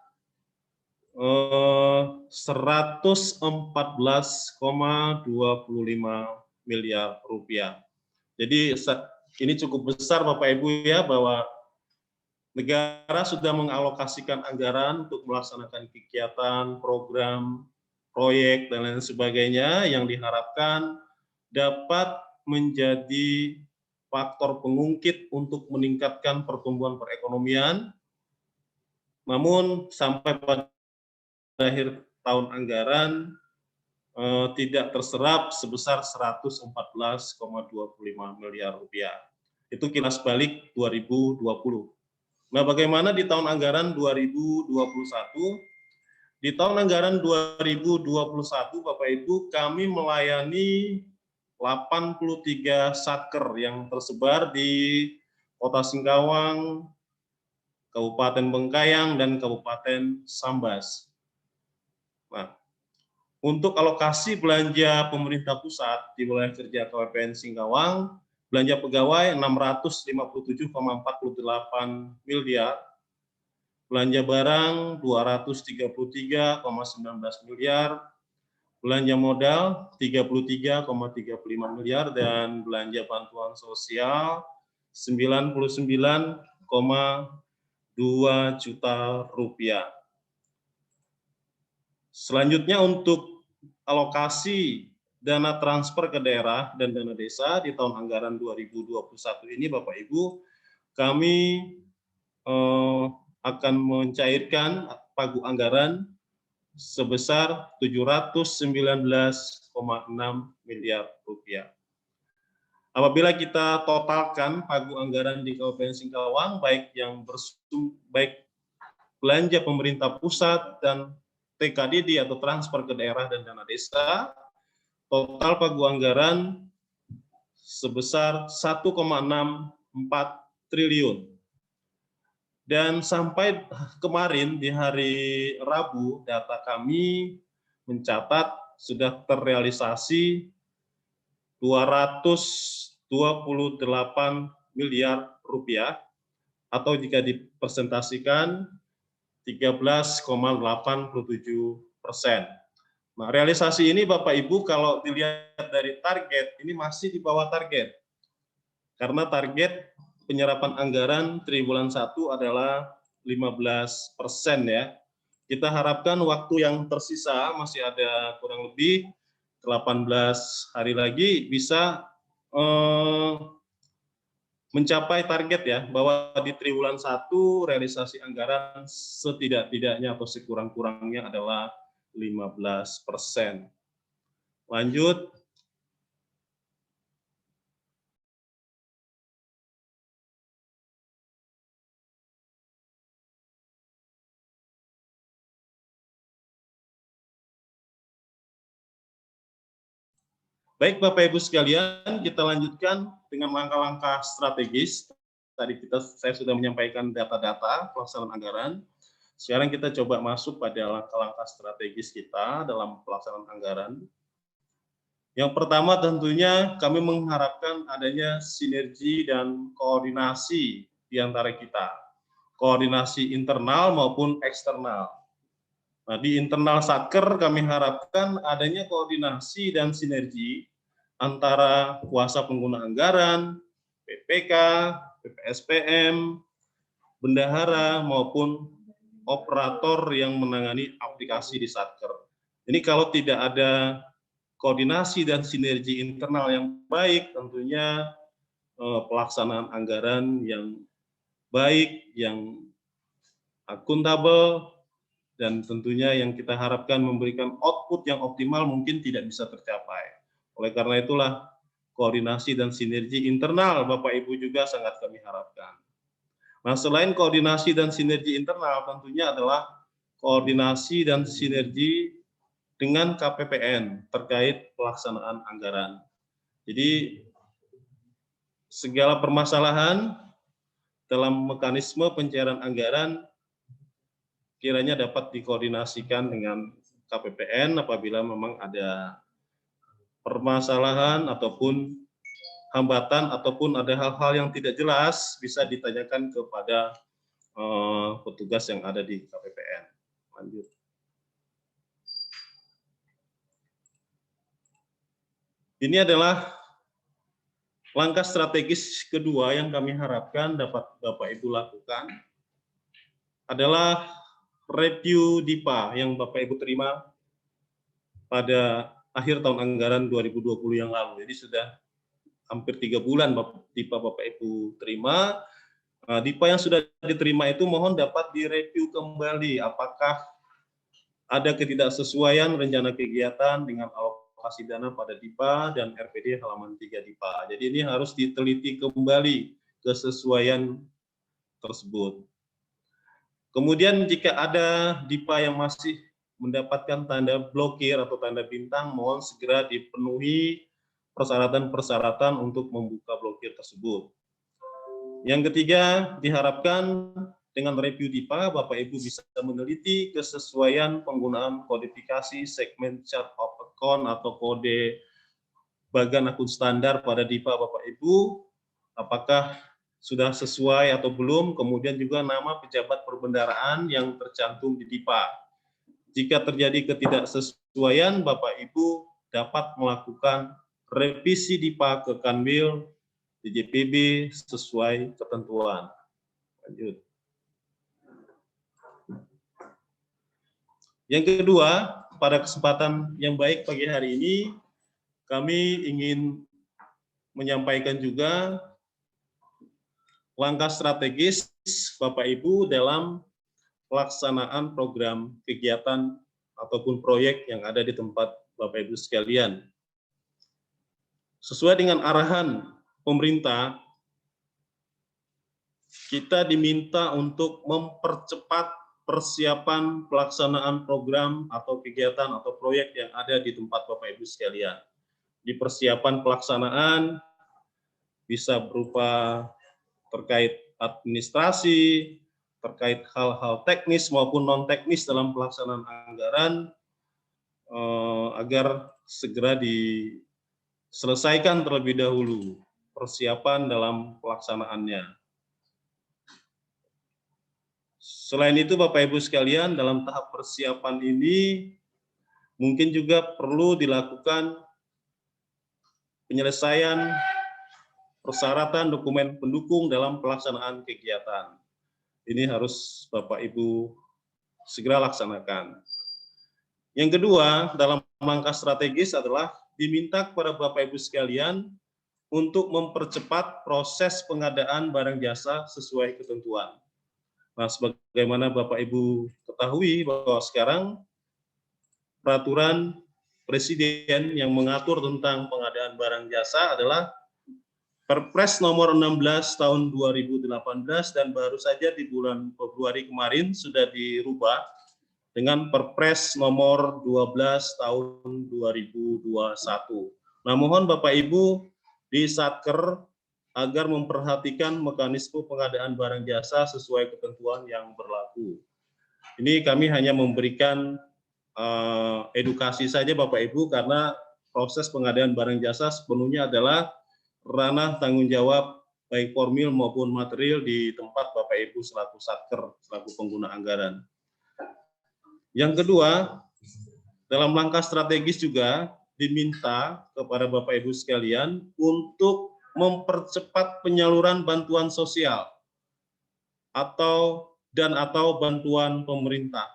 114,25 miliar rupiah. Jadi ini cukup besar Bapak Ibu ya, bahwa negara sudah mengalokasikan anggaran untuk melaksanakan kegiatan, program, proyek, dan lain sebagainya yang diharapkan dapat menjadi faktor pengungkit untuk meningkatkan pertumbuhan perekonomian. Namun sampai pada akhir tahun anggaran tidak terserap sebesar 114,25 miliar rupiah. Itu kilas balik 2020. Nah, bagaimana di tahun anggaran 2021? Di tahun anggaran 2021, Bapak Ibu, kami melayani 83 satker yang tersebar di Kota Singkawang, Kabupaten Bengkayang, dan Kabupaten Sambas. Nah, untuk alokasi belanja pemerintah pusat di wilayah kerja KWPN Singkawang, belanja pegawai 657,48 miliar, belanja barang 233,19 miliar, belanja modal 33,35 miliar, dan belanja bantuan sosial 99,2 juta rupiah. Selanjutnya untuk alokasi dana transfer ke daerah dan dana desa di tahun anggaran 2021 ini Bapak Ibu, kami akan mencairkan pagu anggaran sebesar 719,6 miliar rupiah. Apabila kita totalkan pagu anggaran di Kabupaten Singkawang, baik belanja pemerintah pusat dan TKDD atau transfer ke daerah dan dana desa, total pagu anggaran sebesar 1,64 triliun. Dan sampai kemarin di hari Rabu, data kami mencatat sudah terrealisasi 228 miliar rupiah, atau jika dipresentasikan 13,87%. Nah, realisasi ini Bapak Ibu kalau dilihat dari target, ini masih di bawah target. Karena target penyerapan anggaran triwulan 1 adalah 15% ya. Kita harapkan waktu yang tersisa masih ada kurang lebih 18 hari lagi bisa mencapai target ya, bahwa di triwulan 1 realisasi anggaran setidak-tidaknya atau sekurang-kurangnya adalah 15%. Lanjut. Baik Bapak Ibu sekalian, kita lanjutkan dengan langkah-langkah strategis. Tadi saya sudah menyampaikan data-data pelaksanaan anggaran. Sekarang kita coba masuk pada langkah-langkah strategis kita dalam pelaksanaan anggaran. Yang pertama tentunya kami mengharapkan adanya sinergi dan koordinasi di antara kita. Koordinasi internal maupun eksternal. Nah, di internal Satker kami harapkan adanya koordinasi dan sinergi antara kuasa pengguna anggaran, PPK, PPSPM, bendahara, maupun operator yang menangani aplikasi di Satker. Ini kalau tidak ada koordinasi dan sinergi internal yang baik, tentunya pelaksanaan anggaran yang baik, yang akuntabel, dan tentunya yang kita harapkan memberikan output yang optimal mungkin tidak bisa tercapai. Oleh karena itulah koordinasi dan sinergi internal Bapak Ibu juga sangat kami harapkan. Nah, selain koordinasi dan sinergi internal tentunya adalah koordinasi dan sinergi dengan KPPN terkait pelaksanaan anggaran. Jadi segala permasalahan dalam mekanisme pencairan anggaran kiranya dapat dikoordinasikan dengan KPPN apabila memang ada permasalahan ataupun hambatan ataupun ada hal-hal yang tidak jelas bisa ditanyakan kepada petugas yang ada di KPPN. Lanjut. Ini adalah langkah strategis kedua yang kami harapkan dapat Bapak Ibu lakukan adalah review DIPA yang Bapak Ibu terima pada akhir tahun anggaran 2020 yang lalu. Jadi sudah hampir 3 bulan DIPA Bapak Ibu terima. DIPA yang sudah diterima itu mohon dapat direview kembali apakah ada ketidaksesuaian rencana kegiatan dengan alokasi dana pada DIPA dan RPD halaman 3 DIPA. Jadi ini harus diteliti kembali kesesuaian tersebut. Kemudian jika ada DIPA yang masih mendapatkan tanda blokir atau tanda bintang, mohon segera dipenuhi persyaratan-persyaratan untuk membuka blokir tersebut. Yang ketiga, diharapkan dengan review DIPA, Bapak Ibu bisa meneliti kesesuaian penggunaan kodifikasi segmen chart of account atau kode bagan akun standar pada DIPA Bapak Ibu, apakah sudah sesuai atau belum, kemudian juga nama pejabat perbendaharaan yang tercantum di DIPA. Jika terjadi ketidaksesuaian, Bapak Ibu dapat melakukan revisi DIPA ke Kanwil DJPB sesuai ketentuan. Lanjut. Yang kedua, pada kesempatan yang baik pagi hari ini, kami ingin menyampaikan juga langkah strategis Bapak Ibu dalam pelaksanaan program kegiatan ataupun proyek yang ada di tempat Bapak Ibu sekalian. Sesuai dengan arahan pemerintah, kita diminta untuk mempercepat persiapan pelaksanaan program atau kegiatan atau proyek yang ada di tempat Bapak Ibu sekalian. Di persiapan pelaksanaan bisa berupa terkait administrasi, terkait hal-hal teknis maupun non-teknis dalam pelaksanaan anggaran, agar segera diselesaikan terlebih dahulu persiapan dalam pelaksanaannya. Selain itu, Bapak Ibu sekalian, dalam tahap persiapan ini mungkin juga perlu dilakukan penyelesaian persyaratan dokumen pendukung dalam pelaksanaan kegiatan. Ini harus Bapak Ibu segera laksanakan. Yang kedua, dalam langkah strategis adalah diminta kepada Bapak Ibu sekalian untuk mempercepat proses pengadaan barang jasa sesuai ketentuan. Nah, sebagaimana Bapak Ibu ketahui bahwa sekarang peraturan Presiden yang mengatur tentang pengadaan barang jasa adalah Perpres nomor 16 tahun 2018 dan baru saja di bulan Februari kemarin sudah dirubah dengan Perpres nomor 12 tahun 2021. Nah, mohon Bapak Ibu di Satker agar memperhatikan mekanisme pengadaan barang jasa sesuai ketentuan yang berlaku. Ini kami hanya memberikan edukasi saja Bapak Ibu, karena proses pengadaan barang jasa sepenuhnya adalah ranah tanggung jawab baik formil maupun material di tempat Bapak Ibu selaku Satker, selaku pengguna anggaran. Yang kedua, dalam langkah strategis juga diminta kepada Bapak Ibu sekalian untuk mempercepat penyaluran bantuan sosial atau bantuan pemerintah.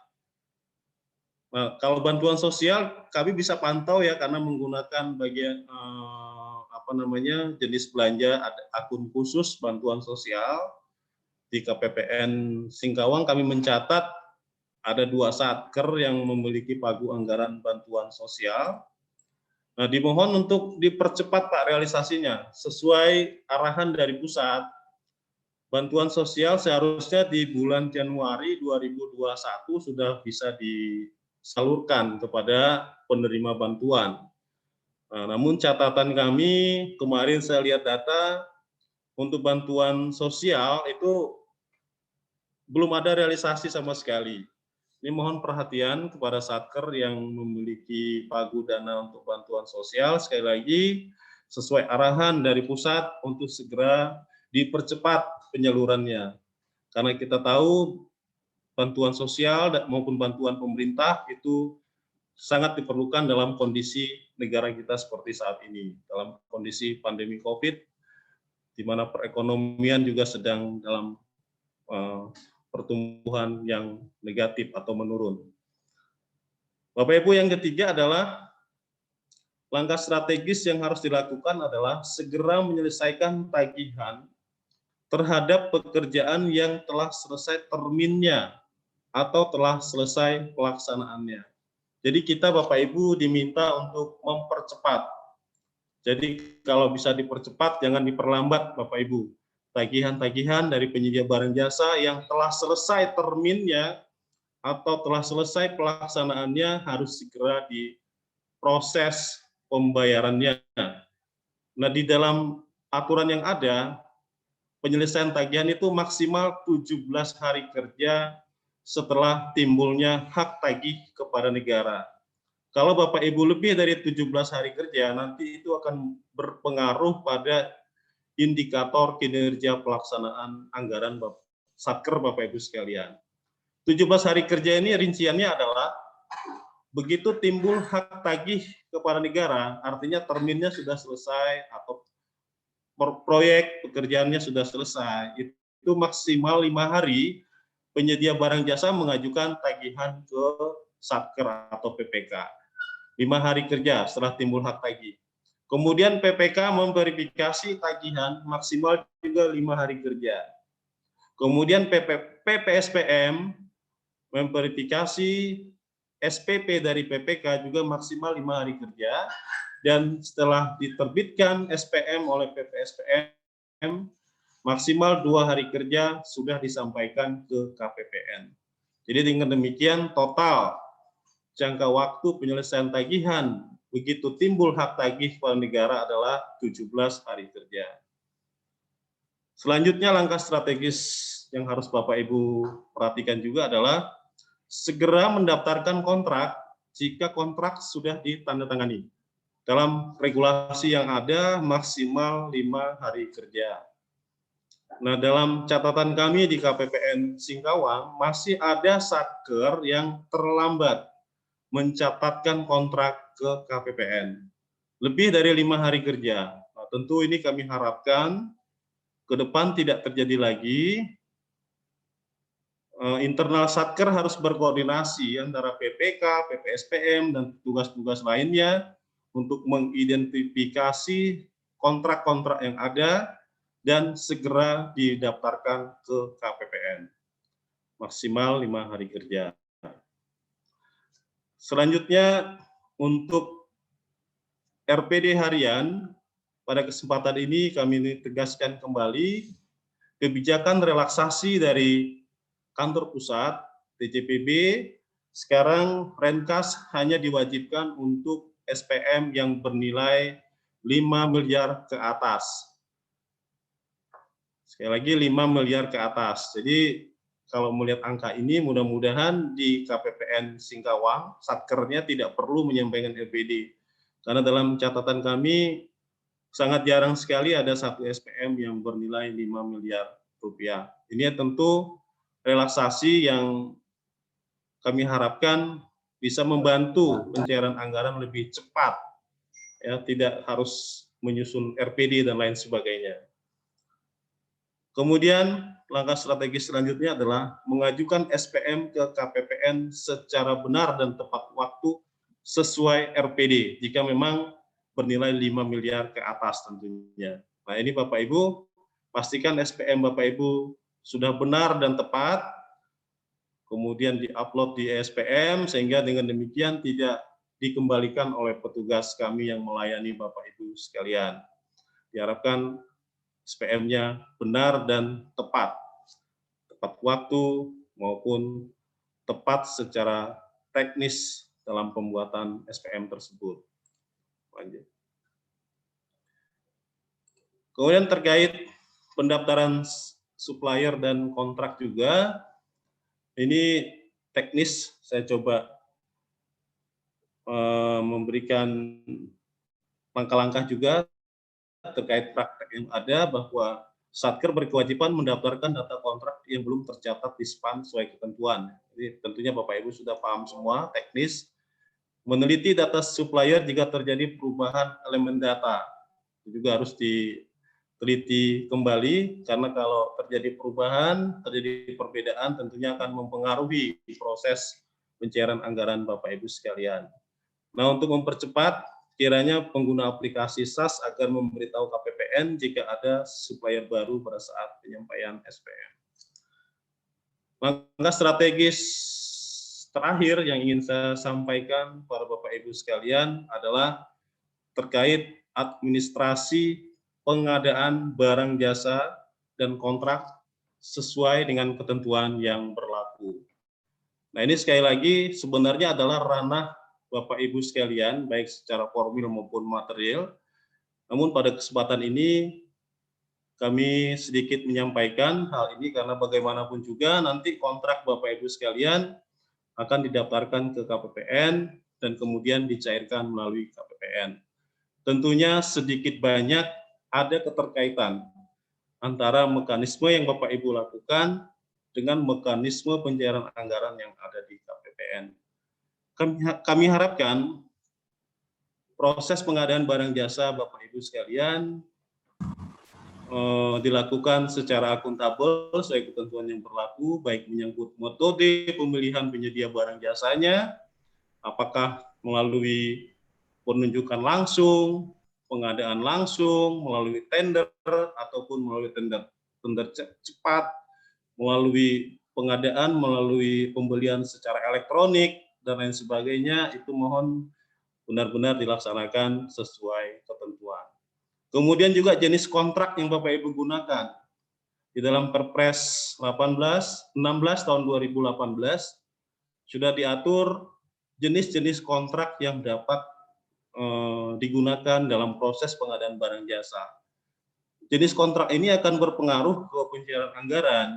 Nah, kalau bantuan sosial kami bisa pantau ya, karena menggunakan bagian jenis belanja akun khusus bantuan sosial di KPPN Singkawang. Kami mencatat ada 2 satker yang memiliki pagu anggaran bantuan sosial. Nah, dimohon untuk dipercepat Pak realisasinya sesuai arahan dari pusat. Bantuan sosial seharusnya di bulan Januari 2021 sudah bisa salurkan kepada penerima bantuan. Nah, namun catatan kami kemarin saya lihat data untuk bantuan sosial itu belum ada realisasi sama sekali. Ini mohon perhatian kepada Satker yang memiliki pagu dana untuk bantuan sosial, sekali lagi sesuai arahan dari pusat untuk segera dipercepat penyalurannya. Karena kita tahu bantuan sosial maupun bantuan pemerintah itu sangat diperlukan dalam kondisi negara kita seperti saat ini, dalam kondisi pandemi COVID, di mana perekonomian juga sedang dalam pertumbuhan yang negatif atau menurun. Bapak Ibu, yang ketiga adalah langkah strategis yang harus dilakukan adalah segera menyelesaikan tagihan terhadap pekerjaan yang telah selesai terminnya atau telah selesai pelaksanaannya. Jadi kita Bapak Ibu diminta untuk mempercepat. Jadi kalau bisa dipercepat, jangan diperlambat Bapak Ibu. Tagihan-tagihan dari penyedia barang jasa yang telah selesai terminnya atau telah selesai pelaksanaannya harus segera diproses pembayarannya. Nah, di dalam aturan yang ada, penyelesaian tagihan itu maksimal 17 hari kerja setelah timbulnya hak tagih kepada negara. Kalau Bapak Ibu lebih dari 17 hari kerja, nanti itu akan berpengaruh pada indikator kinerja pelaksanaan anggaran Satker Bapak Ibu sekalian. 17 hari kerja ini rinciannya adalah begitu timbul hak tagih kepada negara, artinya terminnya sudah selesai atau proyek pekerjaannya sudah selesai, itu maksimal 5 hari penyedia barang jasa mengajukan tagihan ke Satker atau PPK. 5 hari kerja setelah timbul hak tagih. Kemudian PPK memverifikasi tagihan maksimal juga 5 hari kerja. Kemudian PPSPM memverifikasi SPP dari PPK juga maksimal 5 hari kerja. Dan setelah diterbitkan SPM oleh PPSPM, maksimal 2 hari kerja sudah disampaikan ke KPPN. Jadi dengan demikian total jangka waktu penyelesaian tagihan begitu timbul hak tagih kepada negara adalah 17 hari kerja. Selanjutnya langkah strategis yang harus Bapak Ibu perhatikan juga adalah segera mendaftarkan kontrak jika kontrak sudah ditandatangani. Dalam regulasi yang ada maksimal 5 hari kerja. Nah, dalam catatan kami di KPPN Singkawang, masih ada Satker yang terlambat mencatatkan kontrak ke KPPN. Lebih dari 5 hari kerja. Nah, tentu ini kami harapkan ke depan tidak terjadi lagi. Internal Satker harus berkoordinasi antara PPK, PPSPM, dan tugas-tugas lainnya untuk mengidentifikasi kontrak-kontrak yang ada dan segera didaftarkan ke KPPN. Maksimal 5 hari kerja. Selanjutnya, untuk RPD harian, pada kesempatan ini kami tegaskan kembali kebijakan relaksasi dari kantor pusat, TJPB, sekarang Renkas hanya diwajibkan untuk SPM yang bernilai 5 miliar ke atas. Sekali lagi 5 miliar ke atas. Jadi kalau melihat angka ini mudah-mudahan di KPPN Singkawang, Satkernya tidak perlu menyampaikan RPD. Karena dalam catatan kami sangat jarang sekali ada satu SPM yang bernilai 5 miliar rupiah. Ini tentu relaksasi yang kami harapkan bisa membantu pencairan anggaran lebih cepat, ya, tidak harus menyusun RPD dan lain sebagainya. Kemudian langkah strategis selanjutnya adalah mengajukan SPM ke KPPN secara benar dan tepat waktu sesuai RPD jika memang bernilai 5 miliar ke atas tentunya. Nah, ini Bapak Ibu, pastikan SPM Bapak Ibu sudah benar dan tepat, kemudian diupload di SPM, sehingga dengan demikian tidak dikembalikan oleh petugas kami yang melayani Bapak Ibu sekalian. Diharapkan SPM-nya benar dan tepat waktu maupun tepat secara teknis dalam pembuatan SPM tersebut. Lanjut. Kemudian terkait pendaftaran supplier dan kontrak juga, ini teknis saya coba memberikan langkah-langkah juga terkait praktek yang ada, bahwa Satker berkewajiban mendaftarkan data kontrak yang belum tercatat di SPAN sesuai ketentuan. Jadi tentunya Bapak Ibu sudah paham semua teknis. Meneliti data supplier jika terjadi perubahan elemen data. Itu juga harus diteliti kembali, karena kalau terjadi perubahan, terjadi perbedaan, tentunya akan mempengaruhi proses pencairan anggaran Bapak Ibu sekalian. Nah, untuk mempercepat, kiranya pengguna aplikasi SAS agar memberitahu KPPN jika ada supplier baru pada saat penyampaian SPM. Langkah strategis terakhir yang ingin saya sampaikan para Bapak Ibu sekalian adalah terkait administrasi pengadaan barang jasa dan kontrak sesuai dengan ketentuan yang berlaku. Nah, ini sekali lagi sebenarnya adalah ranah Bapak Ibu sekalian, baik secara formil maupun material. Namun pada kesempatan ini kami sedikit menyampaikan hal ini karena bagaimanapun juga nanti kontrak Bapak Ibu sekalian akan didaftarkan ke KPPN dan kemudian dicairkan melalui KPPN. Tentunya sedikit banyak ada keterkaitan antara mekanisme yang Bapak Ibu lakukan dengan mekanisme pencairan anggaran yang ada di KPPN. Kami harapkan proses pengadaan barang jasa Bapak Ibu sekalian dilakukan secara akuntabel sesuai ketentuan yang berlaku, baik menyangkut metode pemilihan penyedia barang jasanya, apakah melalui penunjukan langsung, pengadaan langsung, melalui tender, ataupun melalui tender cepat, melalui pengadaan, melalui pembelian secara elektronik, dan lain sebagainya, itu mohon benar-benar dilaksanakan sesuai ketentuan. Kemudian juga jenis kontrak yang Bapak Ibu gunakan. Di dalam Perpres 16 tahun 2018 sudah diatur jenis-jenis kontrak yang dapat digunakan dalam proses pengadaan barang jasa. Jenis kontrak ini akan berpengaruh ke pencairan anggaran,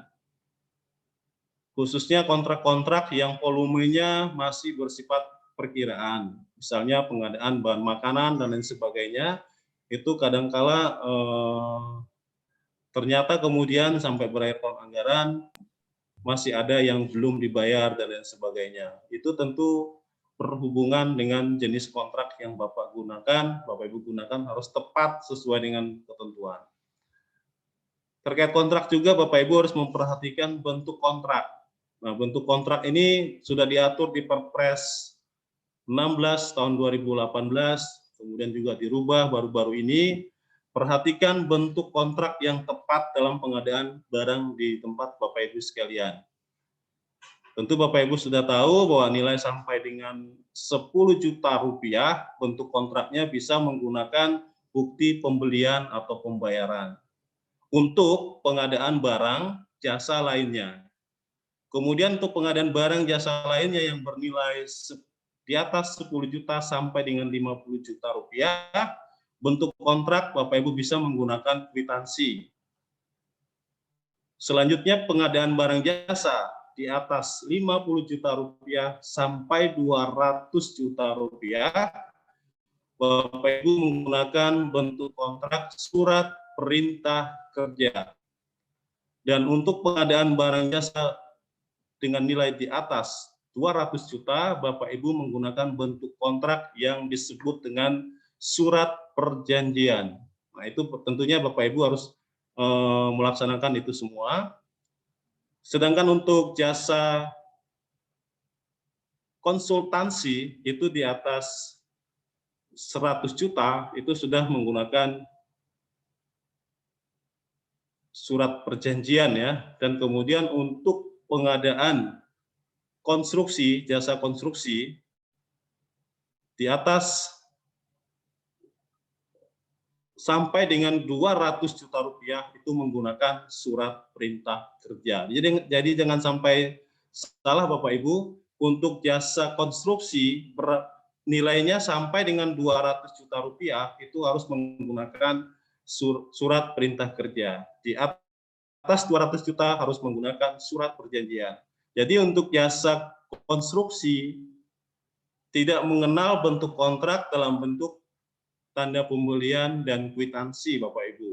khususnya kontrak-kontrak yang volumenya masih bersifat perkiraan, misalnya pengadaan bahan makanan dan lain sebagainya, itu kadangkala ternyata kemudian sampai berakhir tahun anggaran masih ada yang belum dibayar dan lain sebagainya. Itu tentu berhubungan dengan jenis kontrak yang Bapak Ibu gunakan harus tepat sesuai dengan ketentuan. Terkait kontrak juga Bapak Ibu harus memperhatikan bentuk kontrak. Nah, bentuk kontrak ini sudah diatur di Perpres 16 tahun 2018, kemudian juga dirubah baru-baru ini. Perhatikan bentuk kontrak yang tepat dalam pengadaan barang di tempat Bapak Ibu sekalian. Tentu Bapak Ibu sudah tahu bahwa nilai sampai dengan 10 juta rupiah bentuk kontraknya bisa menggunakan bukti pembelian atau pembayaran untuk pengadaan barang jasa lainnya. Kemudian untuk pengadaan barang jasa lainnya yang bernilai di atas 10 juta sampai dengan 50 juta rupiah, bentuk kontrak Bapak Ibu bisa menggunakan kwitansi. Selanjutnya pengadaan barang jasa di atas 50 juta rupiah sampai 200 juta rupiah, Bapak Ibu menggunakan bentuk kontrak surat perintah kerja. Dan untuk pengadaan barang jasa dengan nilai di atas 200 juta, Bapak Ibu menggunakan bentuk kontrak yang disebut dengan surat perjanjian. Nah, itu tentunya Bapak Ibu harus melaksanakan itu semua. Sedangkan untuk jasa konsultansi itu di atas 100 juta, itu sudah menggunakan surat perjanjian ya. Dan kemudian untuk pengadaan konstruksi, jasa konstruksi di atas sampai dengan 200 juta rupiah itu menggunakan surat perintah kerja. Jadi jangan sampai salah Bapak Ibu, untuk jasa konstruksi nilainya sampai dengan 200 juta rupiah itu harus menggunakan surat perintah kerja. Di atas 200 juta harus menggunakan surat perjanjian. Jadi untuk jasa konstruksi tidak mengenal bentuk kontrak dalam bentuk tanda pembelian dan kwitansi, Bapak Ibu.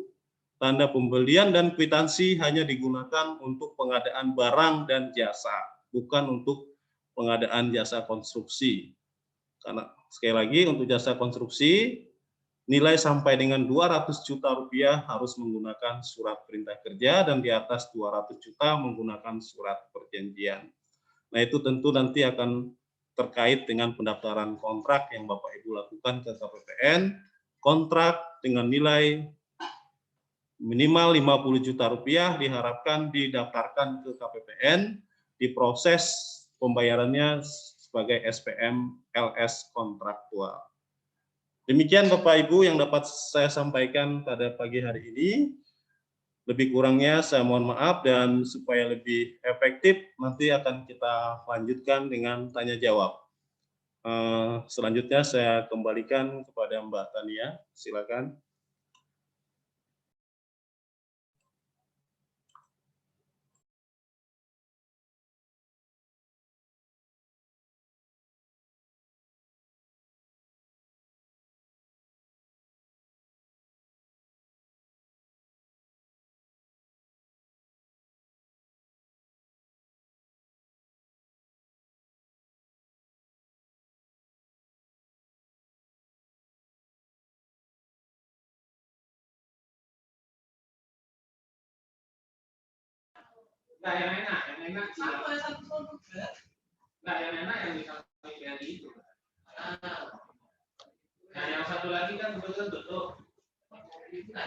Tanda pembelian dan kwitansi hanya digunakan untuk pengadaan barang dan jasa, bukan untuk pengadaan jasa konstruksi. Karena sekali lagi untuk jasa konstruksi nilai sampai dengan 200 juta rupiah harus menggunakan surat perintah kerja dan di atas 200 juta menggunakan surat perjanjian. Nah, itu tentu nanti akan terkait dengan pendaftaran kontrak yang Bapak Ibu lakukan ke KPPN, kontrak dengan nilai minimal 50 juta rupiah diharapkan didaftarkan ke KPPN, diproses pembayarannya sebagai SPM LS kontraktual. Demikian Bapak Ibu yang dapat saya sampaikan pada pagi hari ini. Lebih kurangnya saya mohon maaf, dan supaya lebih efektif nanti akan kita lanjutkan dengan tanya jawab. Selanjutnya saya kembalikan kepada Mbak Tania, silakan. Nah, yang enak satu juga. Nah, yang enak yang bisa dari itu. Nah, yang satu lagi kan betul tutup.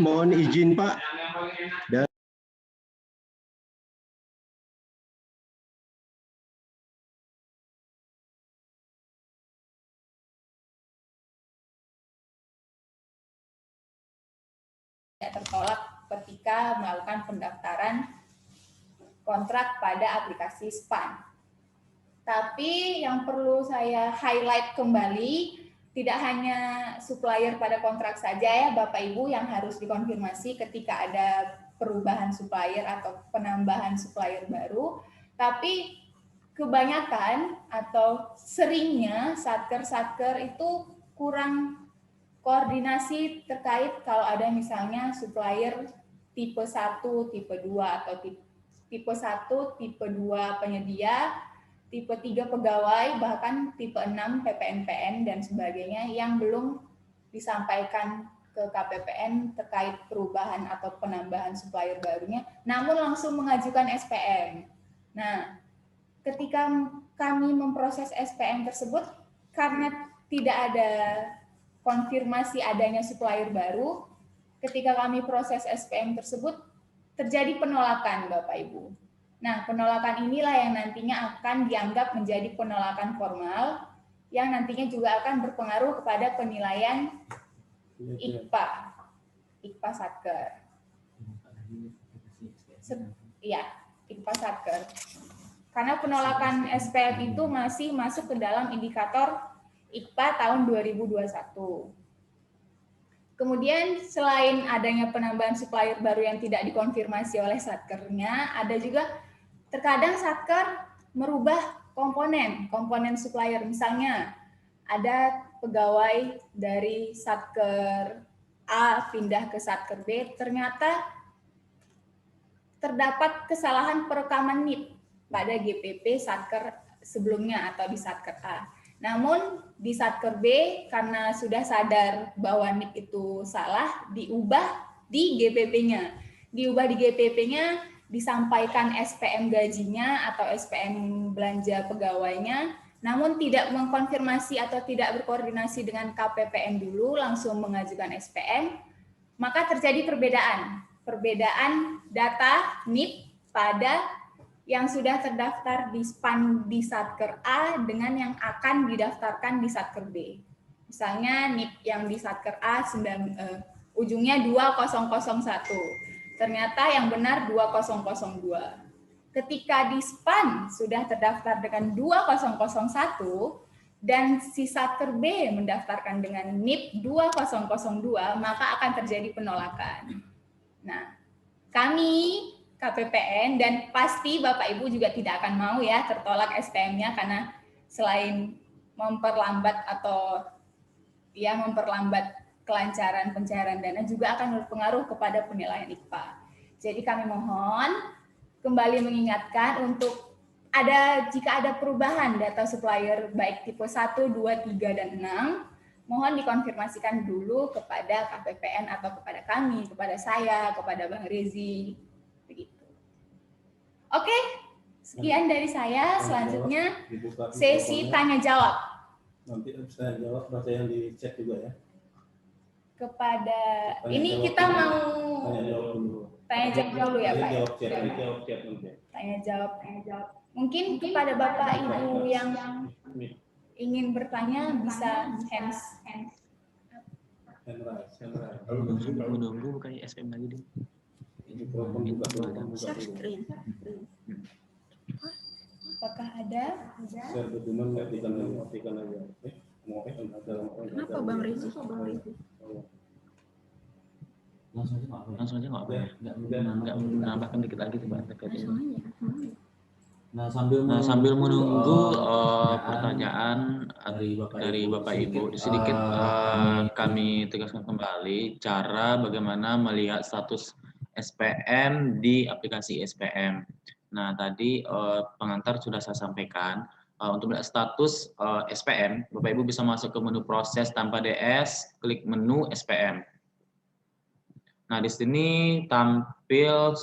Mohon izin Pak. Yang paling enak. Tertolak ketika melakukan pendaftaran kontrak pada aplikasi SPAN. Tapi yang perlu saya highlight kembali, tidak hanya supplier pada kontrak saja ya Bapak Ibu yang harus dikonfirmasi ketika ada perubahan supplier atau penambahan supplier baru, tapi kebanyakan atau seringnya satker-satker itu kurang koordinasi terkait kalau ada misalnya supplier tipe 1, tipe 2, atau tipe 1, tipe 2 penyedia, tipe 3 pegawai, bahkan tipe 6 PPNPN dan sebagainya yang belum disampaikan ke KPPN terkait perubahan atau penambahan supplier barunya, namun langsung mengajukan SPM. Nah, ketika kami memproses SPM tersebut, karena tidak ada konfirmasi adanya supplier baru, ketika kami proses SPM tersebut, terjadi penolakan Bapak Ibu. Nah, penolakan inilah yang nantinya akan dianggap menjadi penolakan formal, yang nantinya juga akan berpengaruh kepada penilaian IKPA Satker. Iya, IKPA Satker. Karena penolakan SPM itu masih masuk ke dalam indikator IKPA tahun 2021. Kemudian selain adanya penambahan supplier baru yang tidak dikonfirmasi oleh satkernya, ada juga terkadang satker merubah komponen supplier. Misalnya ada pegawai dari satker A pindah ke satker B, ternyata terdapat kesalahan perekaman NIP pada GPP satker sebelumnya atau di satker A. Namun di satker B karena sudah sadar bahwa NIP itu salah, diubah di GPP-nya. Diubah di GPP-nya, disampaikan SPM gajinya atau SPM belanja pegawainya, namun tidak mengkonfirmasi atau tidak berkoordinasi dengan KPPN dulu, langsung mengajukan SPM, maka terjadi perbedaan data NIP pada yang sudah terdaftar di SPAN di Satker A dengan yang akan didaftarkan di Satker B. Misalnya NIP yang di Satker A ujungnya 2001. Ternyata yang benar 2002. ketika di SPAN sudah terdaftar dengan 2001 dan si Satker B mendaftarkan dengan NIP 2002, maka akan terjadi penolakan. Nah, kami KPPN dan pasti Bapak Ibu juga tidak akan mau ya tertolak SPM-nya, karena selain memperlambat atau ya memperlambat kelancaran pencairan dana juga akan berpengaruh kepada penilaian IKPA. Jadi kami mohon kembali mengingatkan untuk jika ada perubahan data supplier baik tipe 1, 2, 3, dan 6, mohon dikonfirmasikan dulu kepada KPPN atau kepada kami, kepada saya, kepada Bang Rezi. Begitu. Oke, sekian dari saya. Selanjutnya sesi tanya jawab. Nanti saya jawab baca yang di chat juga ya. Kepada ini kita mau tanya jawab dulu ya Pak. Tanya jawab. Mungkin kepada Bapak Ibu yang ingin bertanya bisa hands. Menunggu bukan SPM lagi deh. Share screen. Apakah ada? Share dokumen matikan aja. Kenapa Bang Rezi? Langsung aja nggak apa ya? Nggak menambahkan dikit lagi tuh Mbak terkait ini. Nah sambil menunggu pertanyaan dari Bapak Ibu, sedikit kami tegaskan kembali cara bagaimana melihat status SPM di aplikasi SPM. Nah tadi pengantar sudah saya sampaikan, untuk melihat status SPM, Bapak Ibu bisa masuk ke menu proses tanpa DS, klik menu SPM. Nah, di sini tampil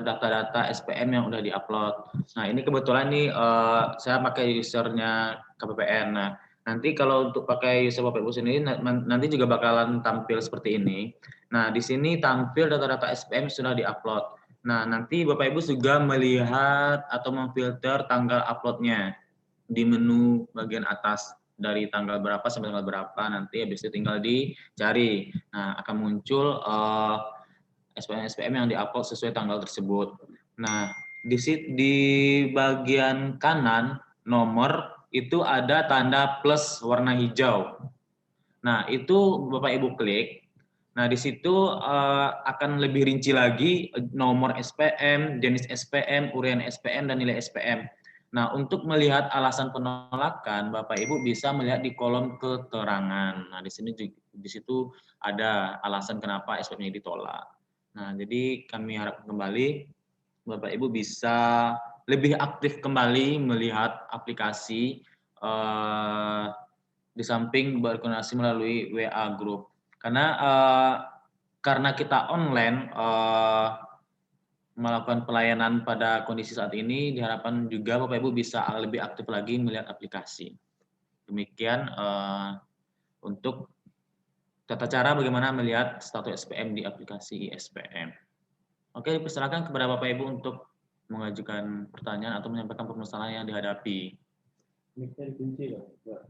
data-data SPM yang udah diupload. Nah, ini kebetulan nih saya pakai usernya KPPN. Nah, nanti kalau untuk pakai user Bapak Ibu sendiri nanti juga bakalan tampil seperti ini. Nah, di sini tampil data-data SPM sudah diupload. Nah, nanti Bapak Ibu juga melihat atau memfilter tanggal uploadnya di menu bagian atas. Dari tanggal berapa sampai tanggal berapa, nanti habis itu tinggal dicari. Nah, akan muncul SPM yang diupload sesuai tanggal tersebut. Nah, di bagian kanan nomor itu ada tanda plus warna hijau. Nah, itu Bapak Ibu klik. Nah, di situ akan lebih rinci lagi nomor SPM, jenis SPM, urian SPM, dan nilai SPM. Nah, untuk melihat alasan penolakan, Bapak Ibu bisa melihat di kolom keterangan. Nah, di situ ada alasan kenapa SPM-nya ditolak. Nah, jadi kami harap kembali Bapak Ibu bisa lebih aktif kembali melihat aplikasi di samping berkoordinasi melalui WA Group. Karena kita online melakukan pelayanan pada kondisi saat ini, diharapkan juga Bapak Ibu bisa lebih aktif lagi melihat aplikasi. Demikian untuk tata cara bagaimana melihat status SPM di aplikasi SPM. Oke, dipersilakan kepada Bapak Ibu untuk mengajukan pertanyaan atau menyampaikan permasalahan yang dihadapi. Mic-nya dikunci ya, Mbak.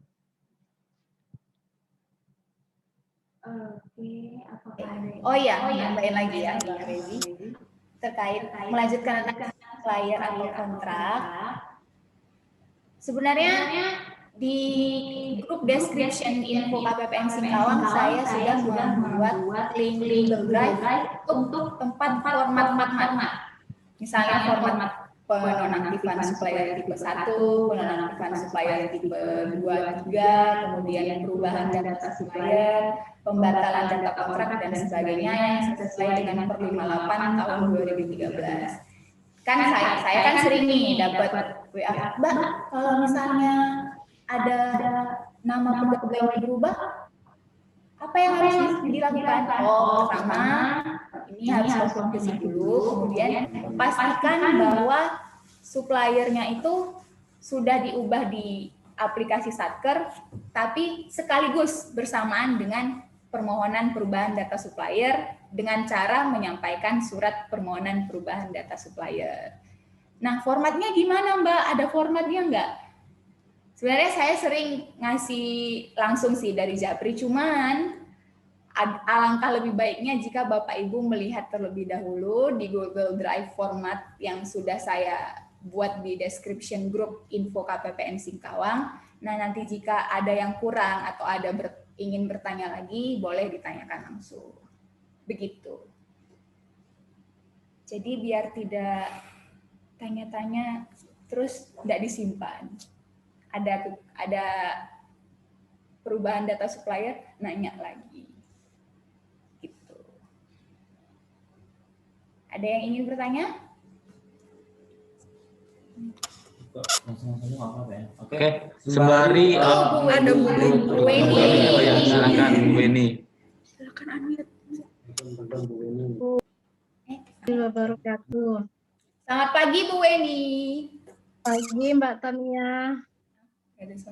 Oke, apakah ada? Oh iya, nambahin lagi ya, Bang Rezi. Terkait melanjutkan tentang supplier atau kontrak. Sebenarnya di grup description info KPPN Singkawang saya sudah membuat link drive untuk tempat format. Misalnya format penonaktifan supplier tipe 1, penonaktifan supplier tipe 2, 3, kemudian perubahan data supplier, pembatalan data kontrak, dan sebagainya yang sesuai dengan per 58 tahun 2013. Kan saya kan sering nih dapat WA, Mbak, kalau misalnya ada nama pegawai berubah, apa yang harus dilakukan? Oh, pertama ini harus konfirmasi dulu, kemudian pastikan bahwa suppliernya itu sudah diubah di aplikasi Satker, tapi sekaligus bersamaan dengan permohonan perubahan data supplier dengan cara menyampaikan surat permohonan perubahan data supplier. Nah, formatnya gimana, Mbak? Ada formatnya nggak? Sebenarnya saya sering ngasih langsung sih dari Japri, cuman alangkah lebih baiknya jika Bapak Ibu melihat terlebih dahulu di Google Drive format yang sudah saya buat di description group info KPPN Singkawang. Nah, nanti jika ada yang kurang atau ada ingin bertanya lagi, boleh ditanyakan langsung. Begitu. Jadi biar tidak tanya-tanya terus tidak disimpan. Ada perubahan data supplier, nanya lagi. Gitu. Ada yang ingin bertanya? Oke, sembari ada Bu Weni. silakan Bu Weni. Silakan unmute. Wabarakatuh. Selamat pagi Bu Weni. Pagi Mbak Tania.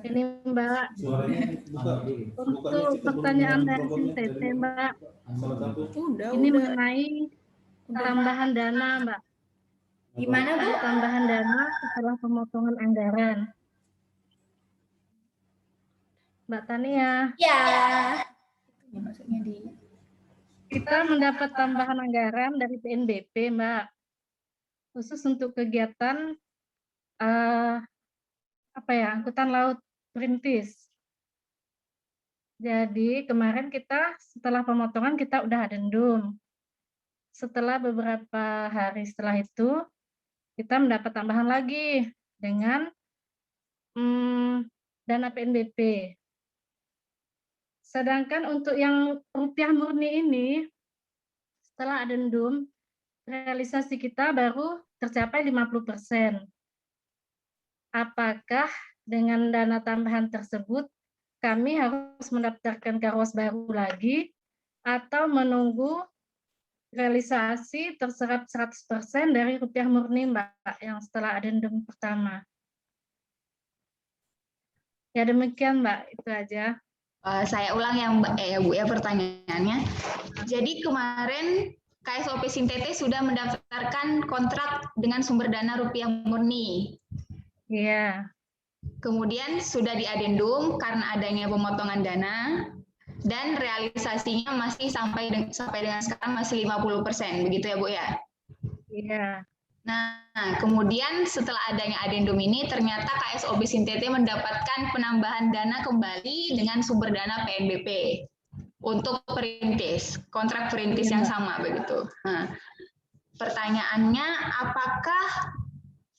Ini Mbak. Untuk pertanyaan dari SINTT Mbak. Ini mengenai tambahan dana Mbak. Gimana Bu? Tambahan dana setelah pemotongan anggaran. Mbak Tania. Ya. Maksudnya Kita mendapat tambahan anggaran dari PNBP Mbak. Khusus untuk kegiatan angkutan laut perintis. Jadi kemarin kita setelah pemotongan kita udah adendum. Setelah beberapa hari setelah itu kita mendapat tambahan lagi dengan dana PNBP. Sedangkan untuk yang rupiah murni ini setelah adendum realisasi kita baru tercapai 50%. Apakah dengan dana tambahan tersebut kami harus mendaftarkan karwas baru lagi atau menunggu realisasi terserap 100% dari rupiah murni Mbak yang setelah adendum pertama? Ya demikian Mbak, itu aja. Saya ulang ya Bu ya pertanyaannya. Jadi kemarin KSOP SINTT sudah mendaftarkan kontrak dengan sumber dana rupiah murni. Iya. Kemudian sudah diadendum karena adanya pemotongan dana dan realisasinya masih sampai dengan sekarang masih 50%, begitu ya Bu ya? Iya. Nah, kemudian setelah adanya adendum ini ternyata KSOP SINTT mendapatkan penambahan dana kembali dengan sumber dana PNBP untuk perintis, kontrak perintis yang sama begitu. Nah, pertanyaannya apakah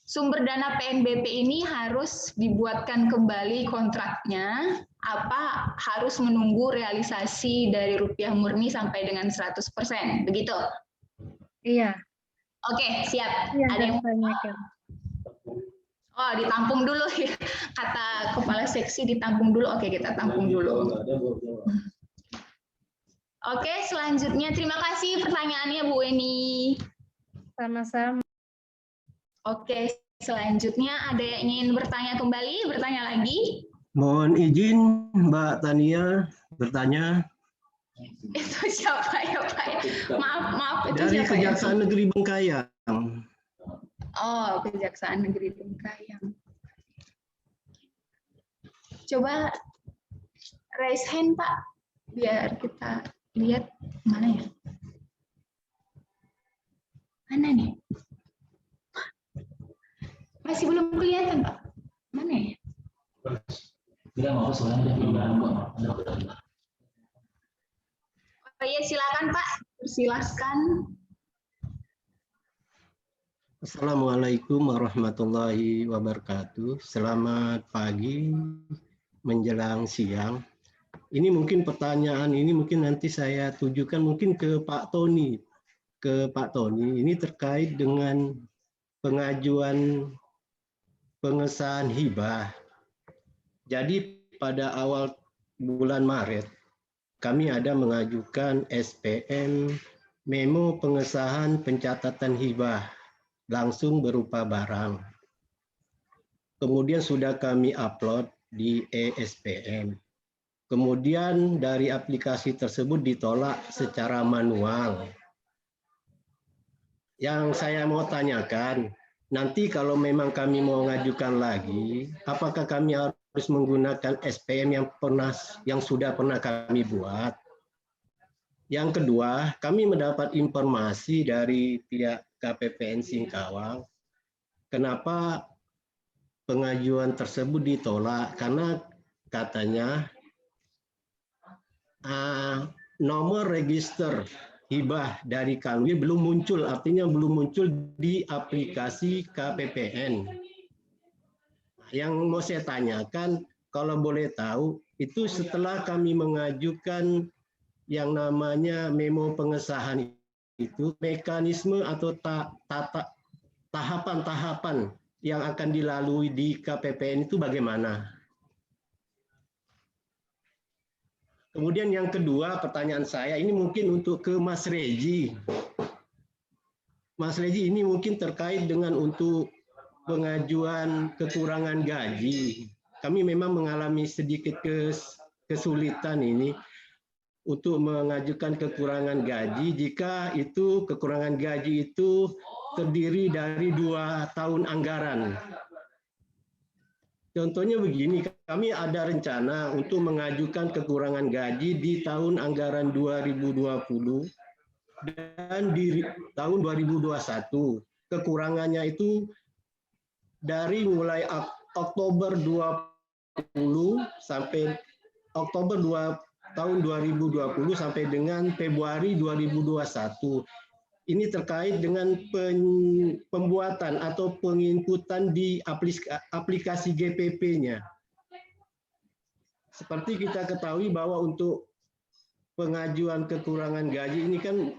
sumber dana PNBP ini harus dibuatkan kembali kontraknya, apa harus menunggu realisasi dari rupiah murni sampai dengan 100%, begitu? Iya. Oke, siap. Iya, ada yang tanyakan. Oh, ditampung dulu ya. Kata kepala seksi ditampung dulu. Oke, kita tampung dulu. Oke, selanjutnya terima kasih pertanyaannya Bu Weni. Sama-sama. Oke, selanjutnya ada yang ingin bertanya kembali, bertanya lagi? Mohon izin Mbak Tania bertanya. Itu siapa ya Pak? Maaf itu Dari siapa ya? Kejaksaan Negeri Bengkayang. Oh, Kejaksaan Negeri Bengkayang. Coba raise hand Pak, biar kita lihat mana ya? Mana nih? Masih belum kelihatan Pak. Mana ya? Tidak mau soalnya Oh iya, silakan Pak, persilahkan. Assalamualaikum warahmatullahi wabarakatuh. Selamat pagi menjelang siang. Ini mungkin pertanyaan ini mungkin nanti saya tujukan mungkin ke Pak Tony. Ini terkait dengan pengajuan pengesahan hibah. Jadi pada awal bulan Maret kami ada mengajukan SPM memo pengesahan pencatatan hibah langsung berupa barang. Kemudian sudah kami upload di ESPM. Kemudian dari aplikasi tersebut ditolak secara manual. Yang saya mau tanyakan, nanti kalau memang kami mau mengajukan lagi, apakah kami harus menggunakan SPM yang sudah pernah kami buat? Yang kedua, kami mendapat informasi dari pihak KPPN Singkawang, kenapa pengajuan tersebut ditolak, karena katanya nomor register hibah dari Kanwil belum muncul, artinya belum muncul di aplikasi KPPN. Yang mau saya tanyakan, kalau boleh tahu, itu setelah kami mengajukan yang namanya memo pengesahan itu, mekanisme atau tahapan-tahapan yang akan dilalui di KPPN itu bagaimana? Kemudian yang kedua, pertanyaan saya ini mungkin untuk ke Mas Reji. Mas Reji, ini mungkin terkait dengan untuk pengajuan kekurangan gaji. Kami memang mengalami sedikit kesulitan ini untuk mengajukan kekurangan gaji jika itu kekurangan gaji itu terdiri dari 2 tahun anggaran. Contohnya begini, kami ada rencana untuk mengajukan kekurangan gaji di tahun anggaran 2020 dan di tahun 2021. Kekurangannya itu dari mulai Oktober 20 sampai Oktober tahun 2020 sampai dengan Februari 2021. Ini terkait dengan pembuatan atau penginputan di aplikasi GPP-nya. Seperti kita ketahui bahwa untuk pengajuan kekurangan gaji ini kan,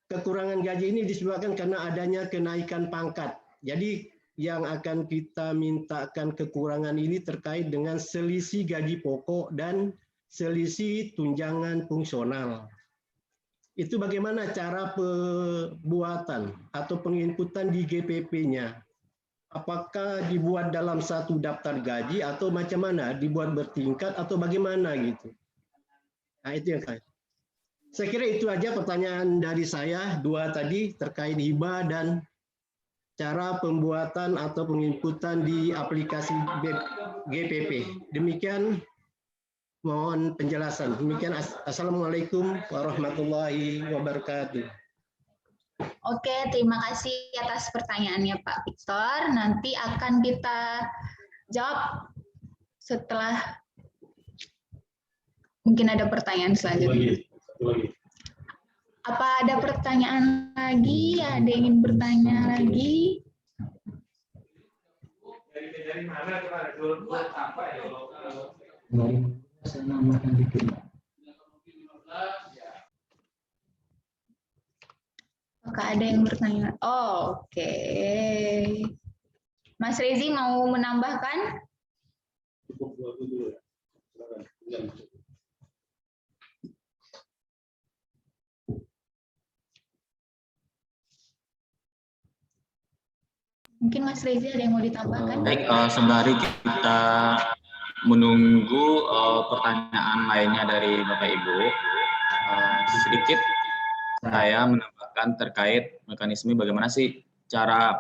kekurangan gaji ini disebabkan karena adanya kenaikan pangkat. Jadi yang akan kita mintakan kekurangan ini terkait dengan selisih gaji pokok dan selisih tunjangan fungsional. Itu bagaimana cara pembuatan atau penginputan di GPP-nya? Apakah dibuat dalam satu daftar gaji atau macam mana? Dibuat bertingkat atau bagaimana gitu? Nah, itu yang saya kira itu aja pertanyaan dari saya, 2 tadi terkait hibah dan cara pembuatan atau penginputan di aplikasi GPP. Demikian, mohon penjelasan. Demikian, Assalamualaikum warahmatullahi wabarakatuh. Oke, terima kasih atas pertanyaannya Pak Victor. Nanti akan kita jawab setelah mungkin ada pertanyaan selanjutnya. Apa ada pertanyaan lagi? Ada yang ingin bertanya lagi? Dari mana kita apa ya? Saya nambahkan dikit. Apakah ada yang bertanya? Oh, oke. Mas Rezi mau menambahkan? Mungkin Mas Rezi ada yang mau ditambahkan? Baik, sembari kita menunggu pertanyaan lainnya dari Bapak Ibu, sedikit saya menambahkan terkait mekanisme bagaimana sih cara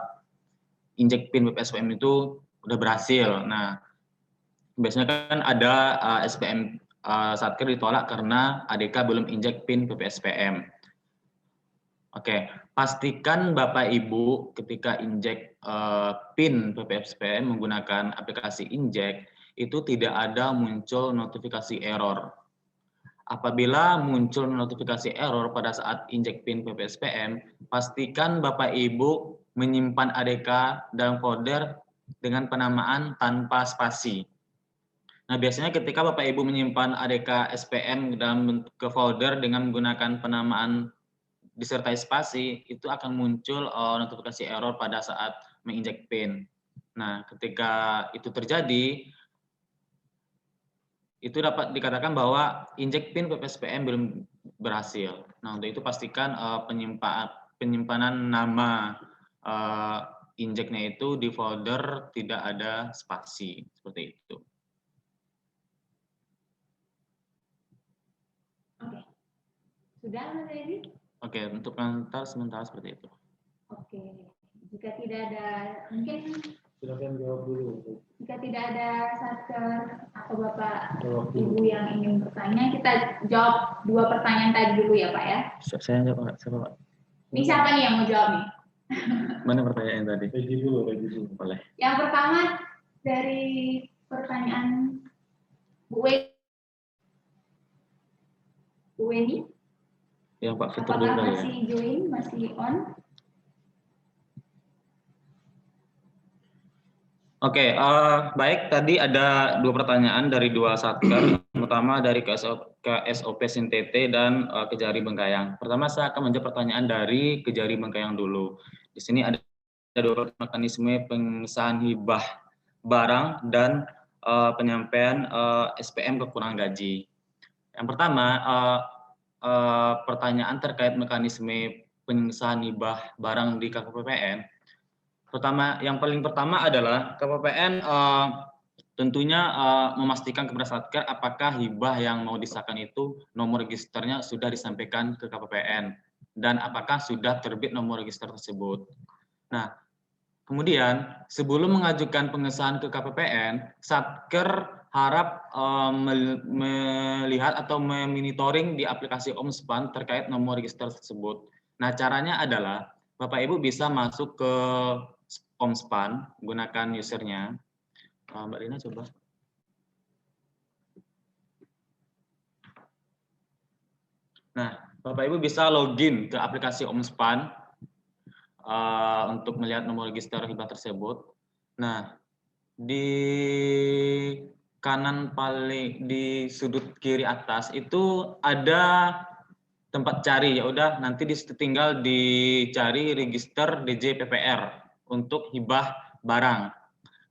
injek PIN BPSPM itu udah berhasil. Nah, biasanya kan ada SPM Satker ditolak karena ADK belum injek PIN BPSPM. Oke, pastikan Bapak Ibu ketika injek PIN BPSPM menggunakan aplikasi injek itu tidak ada muncul notifikasi error. Apabila muncul notifikasi error pada saat injek PIN BPSPM, pastikan Bapak Ibu menyimpan ADK dalam folder dengan penamaan tanpa spasi. Nah, biasanya ketika Bapak Ibu menyimpan ADK SPM dalam ke folder dengan menggunakan penamaan disertai spasi, itu akan muncul notifikasi error pada saat menginjek PIN. Nah, ketika itu terjadi, itu dapat dikatakan bahwa injek PIN BPSPM belum berhasil. Nah, untuk itu pastikan penyimpanan nama injeknya itu di folder tidak ada spasi, seperti itu. Oke. Sudah, Mas Rezi? Oke, untuk sementara seperti itu. Oke. Jika tidak ada, mungkin silakan jawab dulu. jika tidak ada Satker atau Bapak Ibu yang ingin bertanya, kita jawab 2 pertanyaan tadi dulu ya Pak ya. Saya jawab, Pak. Siapa, Pak? Ini siapa nih yang mau jawab nih? Mana pertanyaan tadi? Peggy dulu. Boleh. Yang pertama dari pertanyaan Bu Weni. Yang Pak Victor dulu Apakah kali ya. masih join, masih on? Oke, baik. Tadi ada 2 pertanyaan dari 2 satker. Pertama dari KSOP Sintete dan Kejari Bengkayang. Pertama saya akan menjawab pertanyaan dari Kejari Bengkayang dulu. Di sini ada 2 mekanisme pengesahan hibah barang dan penyampaian SPM kekurangan gaji. Yang pertama, pertanyaan terkait mekanisme pengesahan hibah barang di KPPN. Yang paling pertama adalah KPPN tentunya memastikan kepada satker apakah hibah yang mau disahkan itu nomor registernya sudah disampaikan ke KPPN dan apakah sudah terbit nomor register tersebut. Nah, kemudian sebelum mengajukan pengesahan ke KPPN, satker harap melihat atau memonitoring di aplikasi Omspan terkait nomor register tersebut. Nah, caranya adalah Bapak Ibu bisa masuk ke Omspan, gunakan usernya. Mbak Rina coba. Nah, Bapak Ibu bisa login ke aplikasi Omspan untuk melihat nomor register hibah tersebut. Nah, di kanan paling di sudut kiri atas itu ada tempat cari, ya udah nanti tinggal dicari register DJ PPR untuk hibah barang.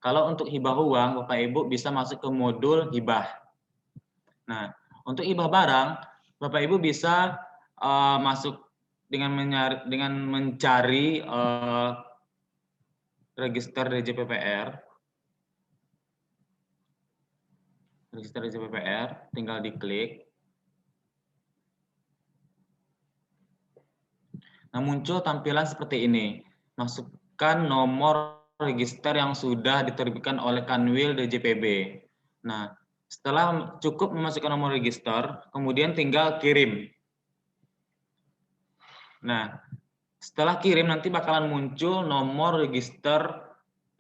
Kalau untuk hibah uang, Bapak Ibu bisa masuk ke modul hibah. Nah, untuk hibah barang, Bapak Ibu bisa masuk dengan mencari register DJ PPR. Register DJ PPR, tinggal diklik. Nah, muncul tampilan seperti ini. Masukkan nomor register yang sudah diterbitkan oleh Kanwil DJPB. Nah, setelah cukup memasukkan nomor register, kemudian tinggal kirim. Nah, setelah kirim nanti bakalan muncul nomor register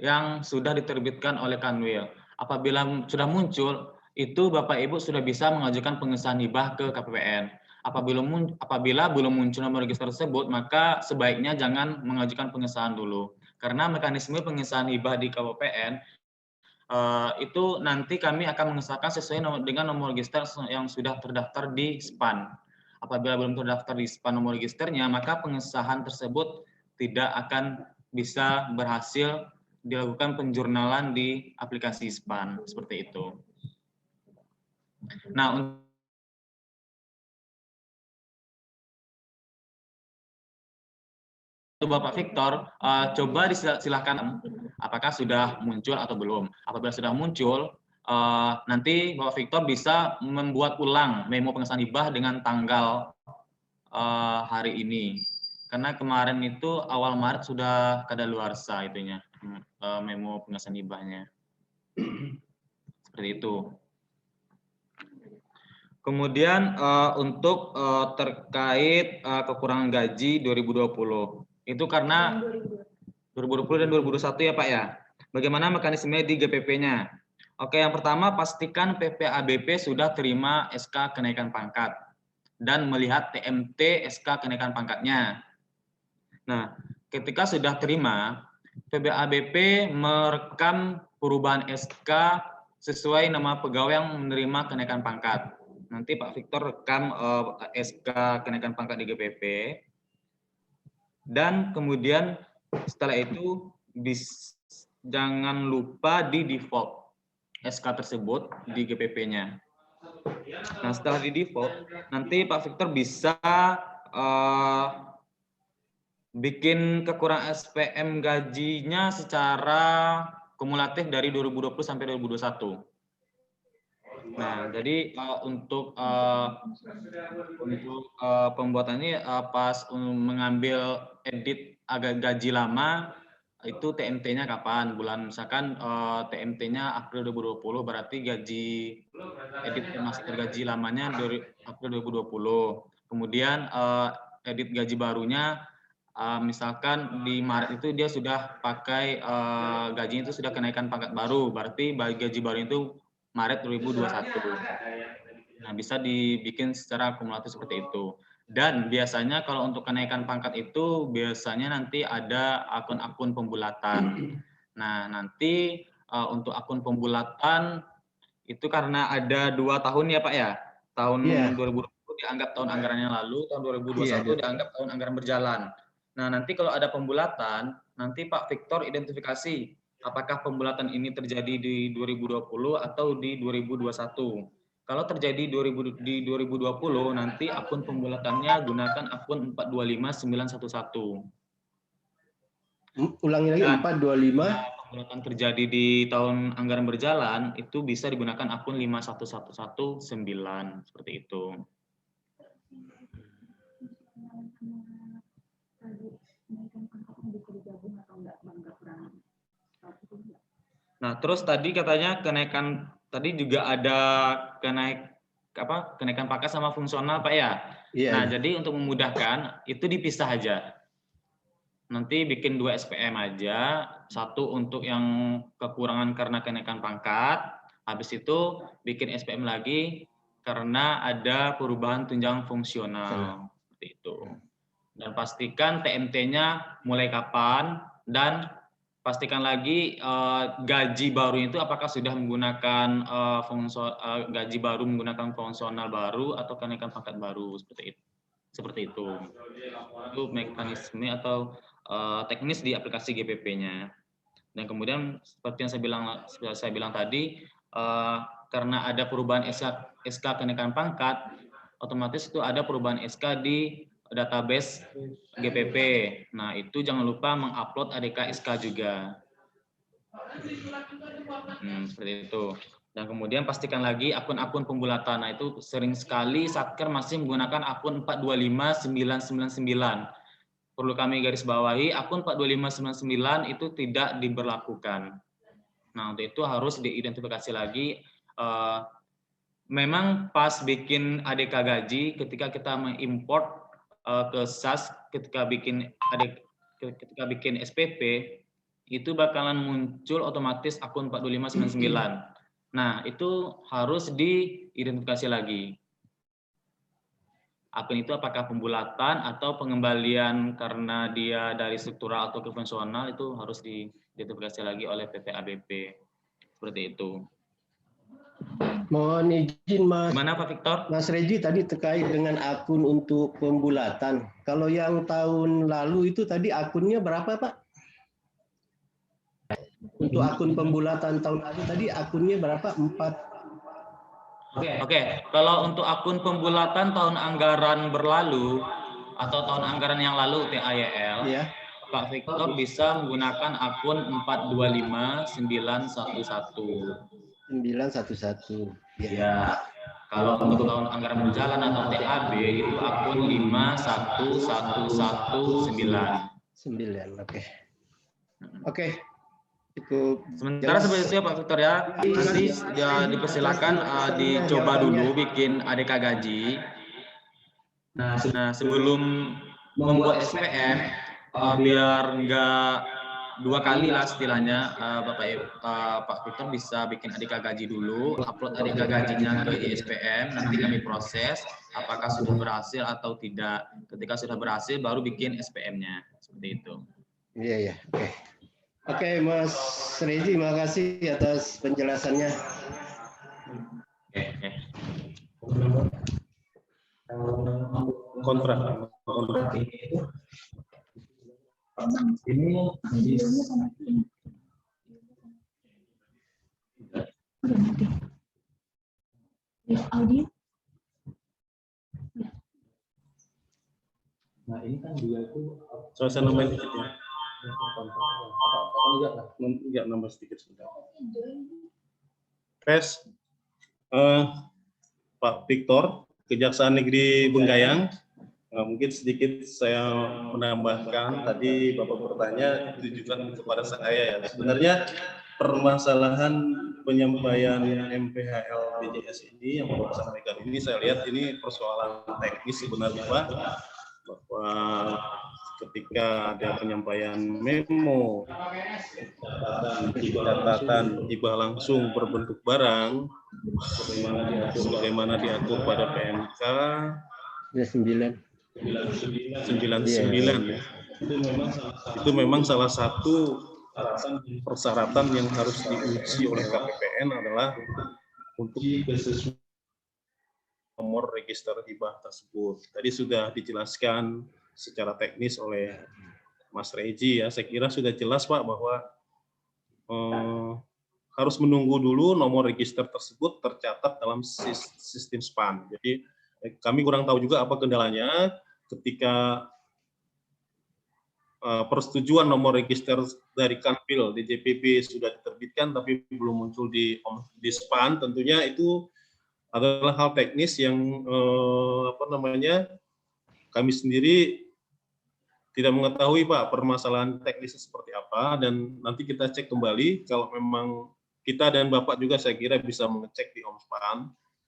yang sudah diterbitkan oleh Kanwil. Apabila sudah muncul, itu Bapak Ibu sudah bisa mengajukan pengesahan hibah ke KPPN. Apabila belum muncul nomor register tersebut, maka sebaiknya jangan mengajukan pengesahan dulu. Karena mekanisme pengesahan hibah di KPPN itu nanti kami akan mengesahkan sesuai dengan nomor register yang sudah terdaftar di SPAN. Apabila belum terdaftar di SPAN nomor registernya, maka pengesahan tersebut tidak akan bisa berhasil dilakukan penjurnalan di aplikasi SPAN. Seperti itu. Nah, untuk Bapak Victor, coba silakan apakah sudah muncul atau belum. Apabila sudah muncul, nanti Bapak Victor bisa membuat ulang memo pengesahan hibah dengan tanggal hari ini. Karena kemarin itu awal Maret sudah kadaluarsa itunya, memo pengesahan hibahnya. Seperti itu. Kemudian untuk terkait kekurangan gaji 2020. Itu karena 2020 dan 2021 ya Pak ya. Bagaimana mekanisme di GPP-nya? Oke, yang pertama pastikan PPABP sudah terima SK kenaikan pangkat dan melihat TMT SK kenaikan pangkatnya. Nah, ketika sudah terima, PPABP merekam perubahan SK sesuai nama pegawai yang menerima kenaikan pangkat. Nanti Pak Victor rekam SK kenaikan pangkat di GPP. Dan kemudian setelah itu jangan lupa di default SK tersebut di GPP-nya. Nah, setelah di default, nanti Pak Victor bisa bikin kekurangan SPM gajinya secara kumulatif dari 2020 sampai 2021. Nah, jadi untuk pembuatannya pas mengambil edit agak gaji lama, itu TMT-nya kapan? Bulan misalkan TMT-nya April 2020, berarti gaji edit master gaji lamanya April 2020. Kemudian edit gaji barunya misalkan di Maret itu dia sudah pakai gajinya itu sudah kenaikan pangkat baru, berarti gaji baru itu Maret 2021. Nah, bisa dibikin secara akumulatif seperti itu. Dan biasanya kalau untuk kenaikan pangkat itu biasanya nanti ada akun-akun pembulatan. Nah, nanti untuk akun pembulatan itu karena ada 2 tahun ya Pak ya. Tahun 2020 dianggap tahun anggaran yang lalu, tahun 2021 dianggap tahun anggaran berjalan. Nah, nanti kalau ada pembulatan, nanti Pak Victor identifikasi apakah pembulatan ini terjadi di 2020 atau di 2021. Kalau terjadi di 2020, nanti akun pembulatannya gunakan akun 425911. Ulangi lagi, 425. Pembulatan terjadi di tahun anggaran berjalan, itu bisa digunakan akun 51119, seperti itu. Nah, terus tadi katanya kenaikan, tadi juga ada kenaikan pangkat sama fungsional Pak ya. Nah, jadi untuk memudahkan itu dipisah aja. Nanti bikin 2 SPM aja, satu untuk yang kekurangan karena kenaikan pangkat, habis itu bikin SPM lagi karena ada perubahan tunjangan fungsional, seperti itu. Dan pastikan TMT-nya mulai kapan, dan pastikan lagi gaji baru itu apakah sudah menggunakan gaji baru menggunakan fungsional baru atau kenaikan pangkat baru, seperti itu. Itu mekanisme atau teknis di aplikasi GPP-nya. Dan kemudian seperti yang saya bilang tadi, karena ada perubahan SK kenaikan pangkat, otomatis itu ada perubahan SK di database GPP. Nah, itu jangan lupa mengupload ADK SK juga. Seperti itu. Dan kemudian pastikan lagi akun-akun pembulatan. Nah, itu sering sekali Satker masih menggunakan akun 425999. Perlu kami garis bawahi, akun 42599 itu tidak diberlakukan. Nah, untuk itu harus diidentifikasi lagi. Memang pas bikin ADK gaji, ketika kita mengimport ke SAS, ketika bikin SPP, itu bakalan muncul otomatis akun 42599. Nah, itu harus diidentifikasi lagi. Akun itu apakah pembulatan atau pengembalian karena dia dari struktural atau konvensional, itu harus diidentifikasi lagi oleh PPABP. Seperti itu. Mohon izin Mas. Gimana Pak Victor? Mas Reji tadi terkait dengan akun untuk pembulatan. Kalau yang tahun lalu itu tadi akunnya berapa Pak? Untuk akun pembulatan tahun lalu tadi akunnya berapa? 4. Oke. Kalau untuk akun pembulatan tahun anggaran berlalu atau tahun anggaran yang lalu TAYL, Pak Victor bisa menggunakan akun 425911. 911. Ya. Kalau untuk tahun anggaran berjalan atau TAB itu akun 51119. Oke. Cukup. Sementara seperti itu ya Pak Victor ya. Nanti ya dipersilakan dicoba dulu bikin ADK gaji. Nah, sebelum membuat SPM biar enggak 2 kali lah istilahnya, Pak Victor bisa bikin ADK gaji dulu, upload ADK gajinya ke ISPM, nanti kami proses apakah sudah berhasil atau tidak. Ketika sudah berhasil baru bikin SPM-nya, seperti itu. Iya. Oke, Mas Reji, makasih atas penjelasannya. Kontrak. Ini audio. Nah, ini kan juga itu Saya nambahin sedikit ya. Enggak, nambah sedikit sebentar. Tes Pak Victor, Kejaksaan Negeri Bengkayang, Mungkin sedikit saya menambahkan, tadi Bapak bertanya ditujukan kepada saya ya. Sebenarnya permasalahan penyampaian MPHL BJS ini yang Bapak sampaikan ini, saya lihat ini persoalan teknis sebenarnya Pak, bahwa ketika ada penyampaian memo, catatan hibah langsung berbentuk barang, sebagaimana diatur pada PMK 99 ya. Itu memang salah satu persyaratan yang harus diuji oleh KPPN adalah untuk nomor register hibah tersebut. Tadi sudah dijelaskan secara teknis oleh Mas Reji ya. Saya kira sudah jelas Pak bahwa harus menunggu dulu nomor register tersebut tercatat dalam sistem SPAN. Jadi kami kurang tahu juga apa kendalanya ketika persetujuan nomor register dari Kanwil DJPB sudah diterbitkan tapi belum muncul di SPAN. Tentunya itu adalah hal teknis yang kami sendiri tidak mengetahui Pak permasalahan teknisnya seperti apa, dan nanti kita cek kembali kalau memang kita dan Bapak juga saya kira bisa mengecek di OMSPAN.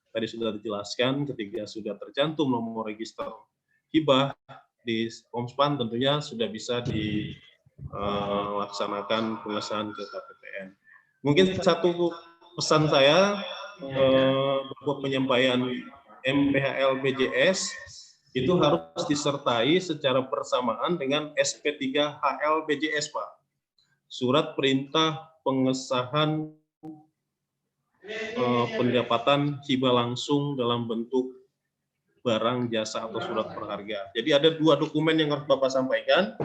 Tadi sudah dijelaskan ketika sudah tercantum nomor register hibah di OMSPAN tentunya sudah bisa dilaksanakan pengesahan ke KPPN. Mungkin satu pesan saya bahwa penyampaian MPHL BJS itu harus disertai secara bersamaan dengan SP3HL BJS Pak. Surat perintah pengesahan pendapatan hibah langsung dalam bentuk barang, jasa, atau surat berharga. Jadi ada dua dokumen yang harus Bapak sampaikan.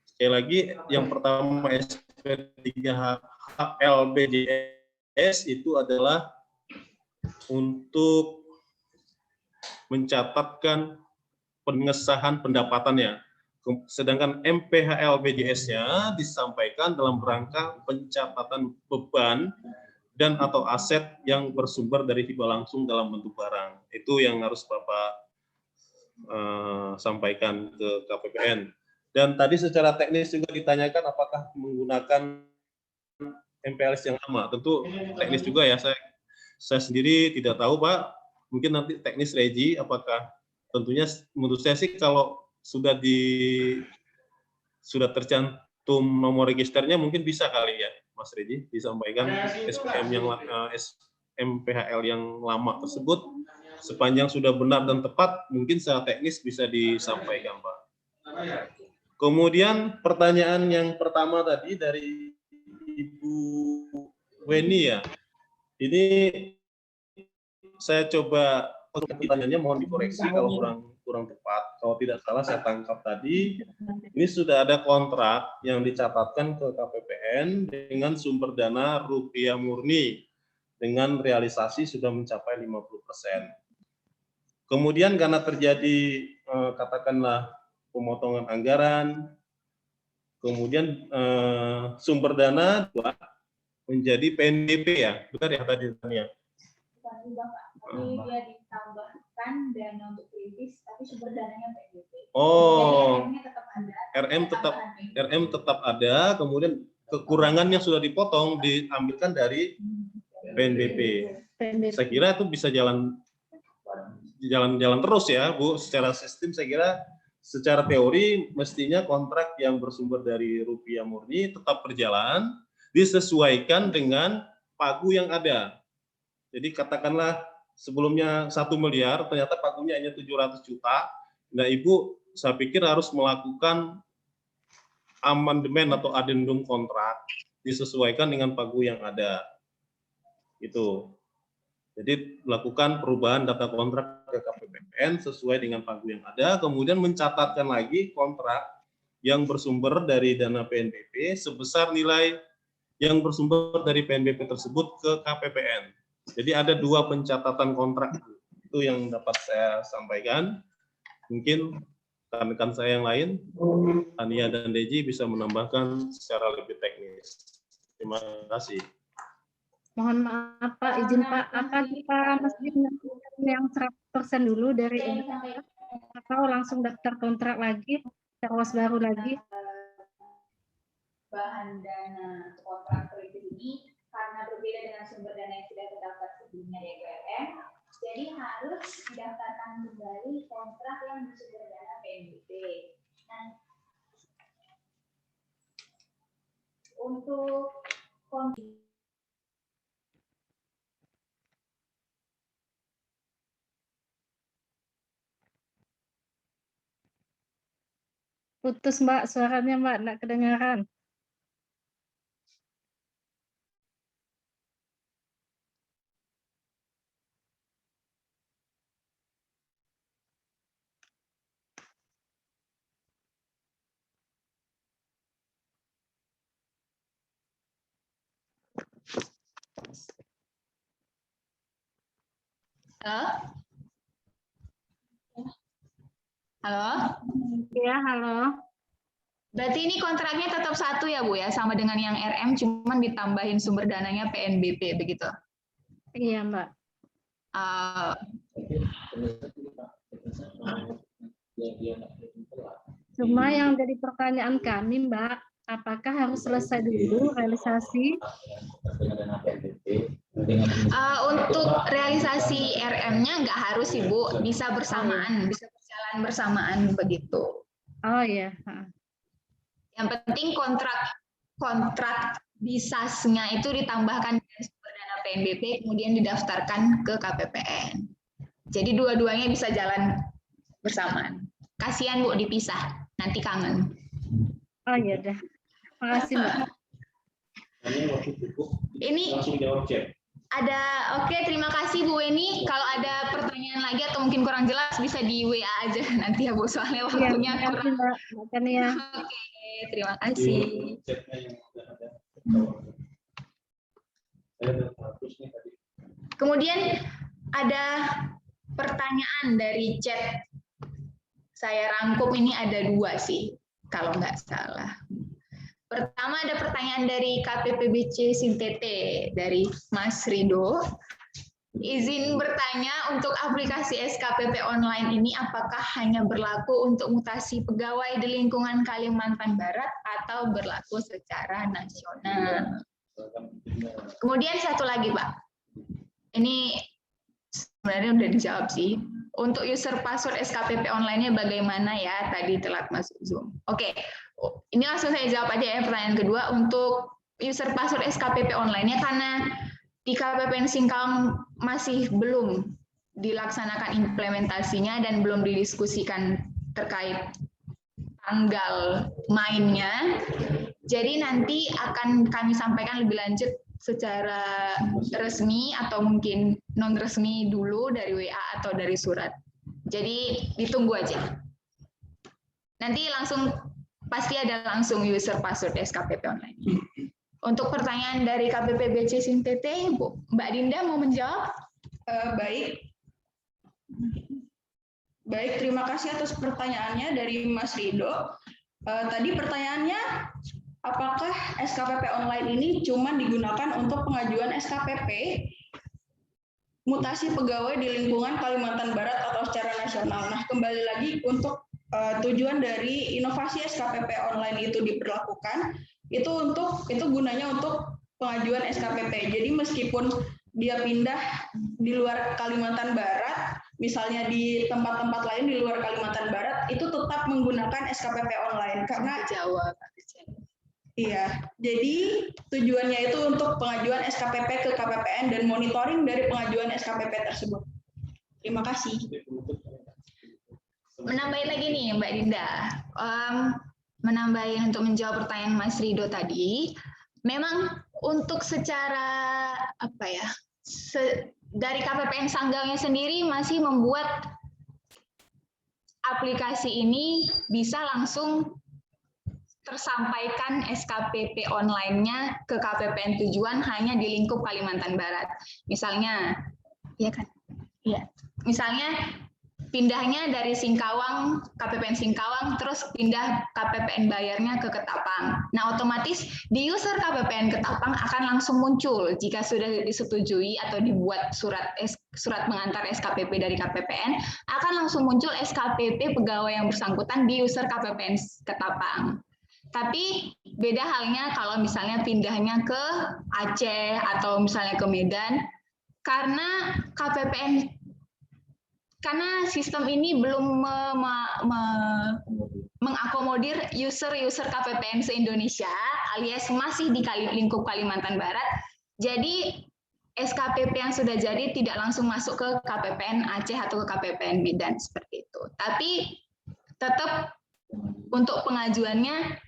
Sekali lagi, yang pertama SP3HL BJS itu adalah untuk mencatatkan pengesahan pendapatannya. Sedangkan MPHL BJS-nya disampaikan dalam rangka pencatatan beban dan atau aset yang bersumber dari hibah langsung dalam bentuk barang. Itu yang harus Bapak sampaikan ke KPPN. Dan tadi secara teknis juga ditanyakan apakah menggunakan MPLS yang lama. Tentu teknis juga ya, saya sendiri tidak tahu Pak. Mungkin nanti teknis Reji apakah, tentunya menurut saya sih kalau sudah tercantum nomor registernya mungkin bisa kali ya Mas Reji disampaikan MPHL yang lama tersebut sepanjang sudah benar dan tepat mungkin secara teknis bisa disampaikan Pak. Kemudian pertanyaan yang pertama tadi dari Ibu Weni ya, ini saya coba pertanyaannya mohon dikoreksi kalau kurang tepat. Kalau tidak salah saya tangkap tadi, ini sudah ada kontrak yang dicatatkan ke KPPN dengan sumber dana rupiah murni dengan realisasi sudah mencapai 50%. Kemudian karena terjadi katakanlah pemotongan anggaran, kemudian sumber dana menjadi PNBP ya, benar ya tadi ya? Tapi dia ditambahkan dana untuk perintis, tapi sumber dananya PNBP. Oh, RM tetap ada, kemudian kekurangannya sudah dipotong, diambilkan dari PNBP. Saya kira itu bisa jalan terus ya, Bu. Secara sistem saya kira, secara teori mestinya kontrak yang bersumber dari rupiah murni tetap berjalan, disesuaikan dengan pagu yang ada. Jadi katakanlah sebelumnya 1 miliar, ternyata pagunya hanya 700 juta. Nah, Ibu, saya pikir harus melakukan amandemen atau adendum kontrak disesuaikan dengan pagu yang ada. Itu. Jadi lakukan perubahan data kontrak ke KPPN sesuai dengan pagu yang ada, kemudian mencatatkan lagi kontrak yang bersumber dari dana PNBP sebesar nilai yang bersumber dari PNBP tersebut ke KPPN. Jadi ada dua pencatatan kontrak, itu yang dapat saya sampaikan. Mungkin rekan-rekan saya yang lain, Tania dan Deji bisa menambahkan secara lebih teknis. Terima kasih. Mohon maaf Pak, izin Pak, apa kita masih yang 100% dulu dari ini? atau langsung daftar kontrak lagi, karwas baru lagi? Bahan dana kontrak perintis ini karena berbeda dengan sumber dana yang sudah terdaftar sebelumnya di EKRM, jadi harus didaftarkan kembali kontrak yang bersumber dana PNBP. Nah, untuk Putus Mbak, suaranya Mbak, enggak kedengaran. Halo? Halo? Ya, halo. Berarti ini kontraknya tetap satu ya Bu ya, sama dengan yang RM, cuman ditambahin sumber dananya PNBP begitu? Iya Mbak. Cuma yang jadi pertanyaan kami Mbak, apakah harus selesai dulu realisasi? Untuk realisasi RM-nya nggak harus sih Bu, bisa bersamaan, bisa berjalan bersamaan begitu. Oh ya. Yang penting kontrak BISAS-nya itu ditambahkan dengan sumber dana PNBP, kemudian didaftarkan ke KPPN. Jadi dua-duanya bisa jalan bersamaan. Kasihan Bu dipisah, nanti kangen. Oh iya dah. Makasih Mbak. Ini ada, oke, terima kasih Bu Weni. Kalau ada pertanyaan lagi atau mungkin kurang jelas bisa di WA aja nanti ya Bu, soalnya waktunya kurang. Ya. Oke, terima kasih. Kemudian ada pertanyaan dari chat. Saya rangkum ini ada 2 sih, kalau nggak salah. Pertama ada pertanyaan dari KPPBC Sintete dari Mas Rido. Izin bertanya, untuk aplikasi SKPP online ini apakah hanya berlaku untuk mutasi pegawai di lingkungan Kalimantan Barat atau berlaku secara nasional? Kemudian satu lagi Pak, ini sebenarnya udah dijawab sih. Untuk user password SKPP online-nya bagaimana ya? Tadi telat masuk Zoom. Oke, ini langsung saya jawab aja ya pertanyaan kedua. Untuk user password SKPP online-nya, karena di KPPN Singkawang masih belum dilaksanakan implementasinya dan belum didiskusikan terkait tanggal mainnya. Jadi nanti akan kami sampaikan lebih lanjut secara resmi atau mungkin non resmi dulu dari WA atau dari surat. Jadi ditunggu aja. Nanti langsung pasti ada langsung user password SKPP online. Untuk pertanyaan dari KPPBC Sintete, Mbak Dinda mau menjawab? Baik. Baik, terima kasih atas pertanyaannya dari Mas Rido. Tadi pertanyaannya, apakah SKPP online ini cuma digunakan untuk pengajuan SKPP mutasi pegawai di lingkungan Kalimantan Barat atau secara nasional? Nah, kembali lagi untuk tujuan dari inovasi SKPP online itu diberlakukan, itu gunanya untuk pengajuan SKPP. Jadi meskipun dia pindah di luar Kalimantan Barat, misalnya di tempat-tempat lain di luar Kalimantan Barat, itu tetap menggunakan SKPP online karena Jawa. Iya, jadi tujuannya itu untuk pengajuan SKPP ke KPPN dan monitoring dari pengajuan SKPP tersebut. Terima kasih. Menambahin lagi nih Mbak Dinda, menambahin untuk menjawab pertanyaan Mas Rido tadi, memang untuk secara apa ya, dari KPPN Sanggaunya sendiri masih membuat aplikasi ini bisa langsung tersampaikan SKPP online-nya ke KPPN tujuan hanya di lingkup Kalimantan Barat. Misalnya, ya kan? Iya. Misalnya pindahnya dari Singkawang, KPPN Singkawang, terus pindah KPPN bayarnya ke Ketapang. Nah, otomatis di user KPPN Ketapang akan langsung muncul jika sudah disetujui atau dibuat surat pengantar SKPP dari KPPN, akan langsung muncul SKPP pegawai yang bersangkutan di user KPPN Ketapang. Tapi beda halnya kalau misalnya pindahnya ke Aceh atau misalnya ke Medan, karena karena sistem ini belum mengakomodir user-user KPPN se-Indonesia, alias masih di lingkup Kalimantan Barat. Jadi SKPP yang sudah jadi tidak langsung masuk ke KPPN Aceh atau ke KPPN Medan seperti itu. Tapi tetap untuk pengajuannya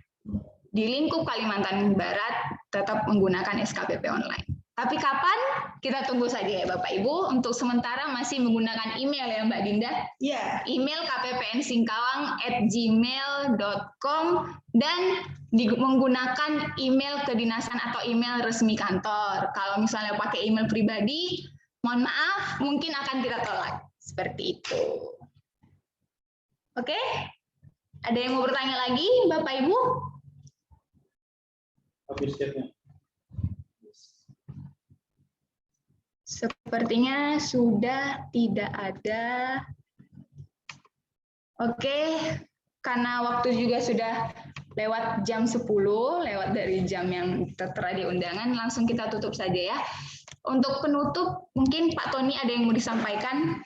di lingkup Kalimantan Barat tetap menggunakan SKPP online. Tapi kapan? Kita tunggu saja ya Bapak Ibu. Untuk sementara masih menggunakan email ya Mbak Dinda? Iya. Email kppnsingkawang@gmail.com dan menggunakan email kedinasan atau email resmi kantor. Kalau misalnya pakai email pribadi, mohon maaf, mungkin akan kita tolak. Seperti itu. Oke? Ada yang mau bertanya lagi, Bapak Ibu? Sepertinya sudah tidak ada. Oke, karena waktu juga sudah lewat jam 10, lewat dari jam yang tertera di undangan, langsung kita tutup saja ya. Untuk penutup, mungkin Pak Tony ada yang mau disampaikan?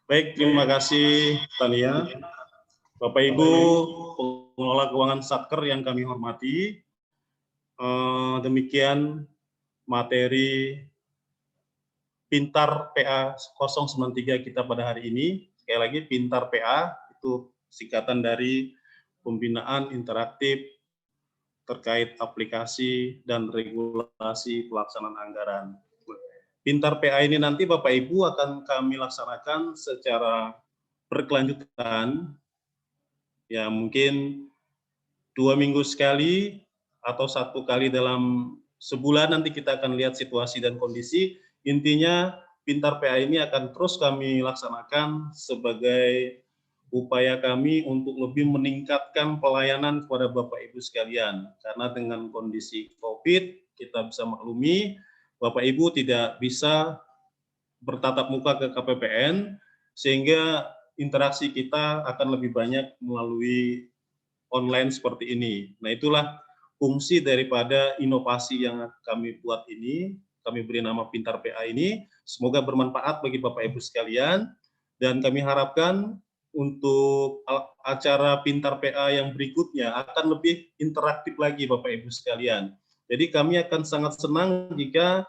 Baik, terima kasih Tania. Bapak Ibu pengelola keuangan Satker yang kami hormati, demikian materi Pintar PA 093 kita pada hari ini. Sekali lagi, Pintar PA itu singkatan dari pembinaan interaktif terkait aplikasi dan regulasi pelaksanaan anggaran. Pintar PA ini nanti Bapak Ibu akan kami laksanakan secara berkelanjutan, ya mungkin 2 minggu sekali atau 1 kali dalam sebulan, nanti kita akan lihat situasi dan kondisi. Intinya Pintar PA ini akan terus kami laksanakan sebagai upaya kami untuk lebih meningkatkan pelayanan kepada Bapak Ibu sekalian. Karena dengan kondisi COVID, kita bisa maklumi, Bapak Ibu tidak bisa bertatap muka ke KPPN, sehingga interaksi kita akan lebih banyak melalui online seperti ini. Nah, itulah fungsi daripada inovasi yang kami buat ini, kami beri nama Pintar PA ini. Semoga bermanfaat bagi Bapak Ibu sekalian, dan kami harapkan untuk acara Pintar PA yang berikutnya akan lebih interaktif lagi Bapak Ibu sekalian. Jadi kami akan sangat senang jika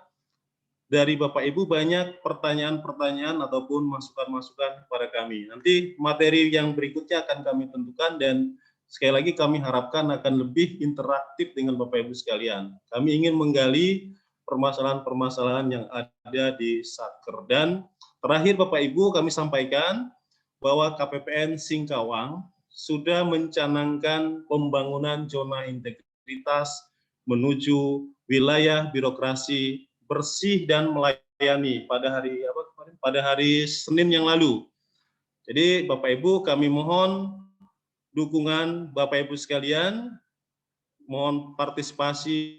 dari Bapak Ibu banyak pertanyaan-pertanyaan ataupun masukan-masukan kepada kami. Nanti materi yang berikutnya akan kami tentukan, dan sekali lagi kami harapkan akan lebih interaktif dengan Bapak Ibu sekalian. Kami ingin menggali permasalahan-permasalahan yang ada di Satker. Dan terakhir Bapak Ibu, kami sampaikan bahwa KPPN Singkawang sudah mencanangkan pembangunan zona integritas menuju wilayah birokrasi bersih dan melayani pada hari Senin yang lalu. Jadi Bapak Ibu, kami mohon dukungan Bapak Ibu sekalian, mohon partisipasi,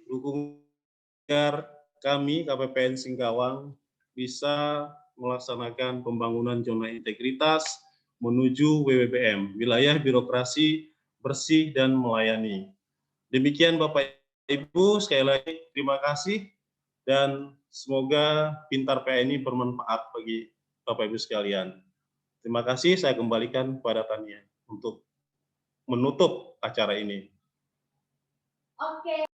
dukungan agar kami KPPN Singkawang bisa melaksanakan pembangunan zona integritas menuju WBBM, wilayah birokrasi bersih dan melayani. Demikian Bapak Ibu, sekali lagi terima kasih, dan semoga Pintar PA ini bermanfaat bagi Bapak Ibu sekalian. Terima kasih, saya kembalikan kepada Tania untuk menutup acara ini. Oke.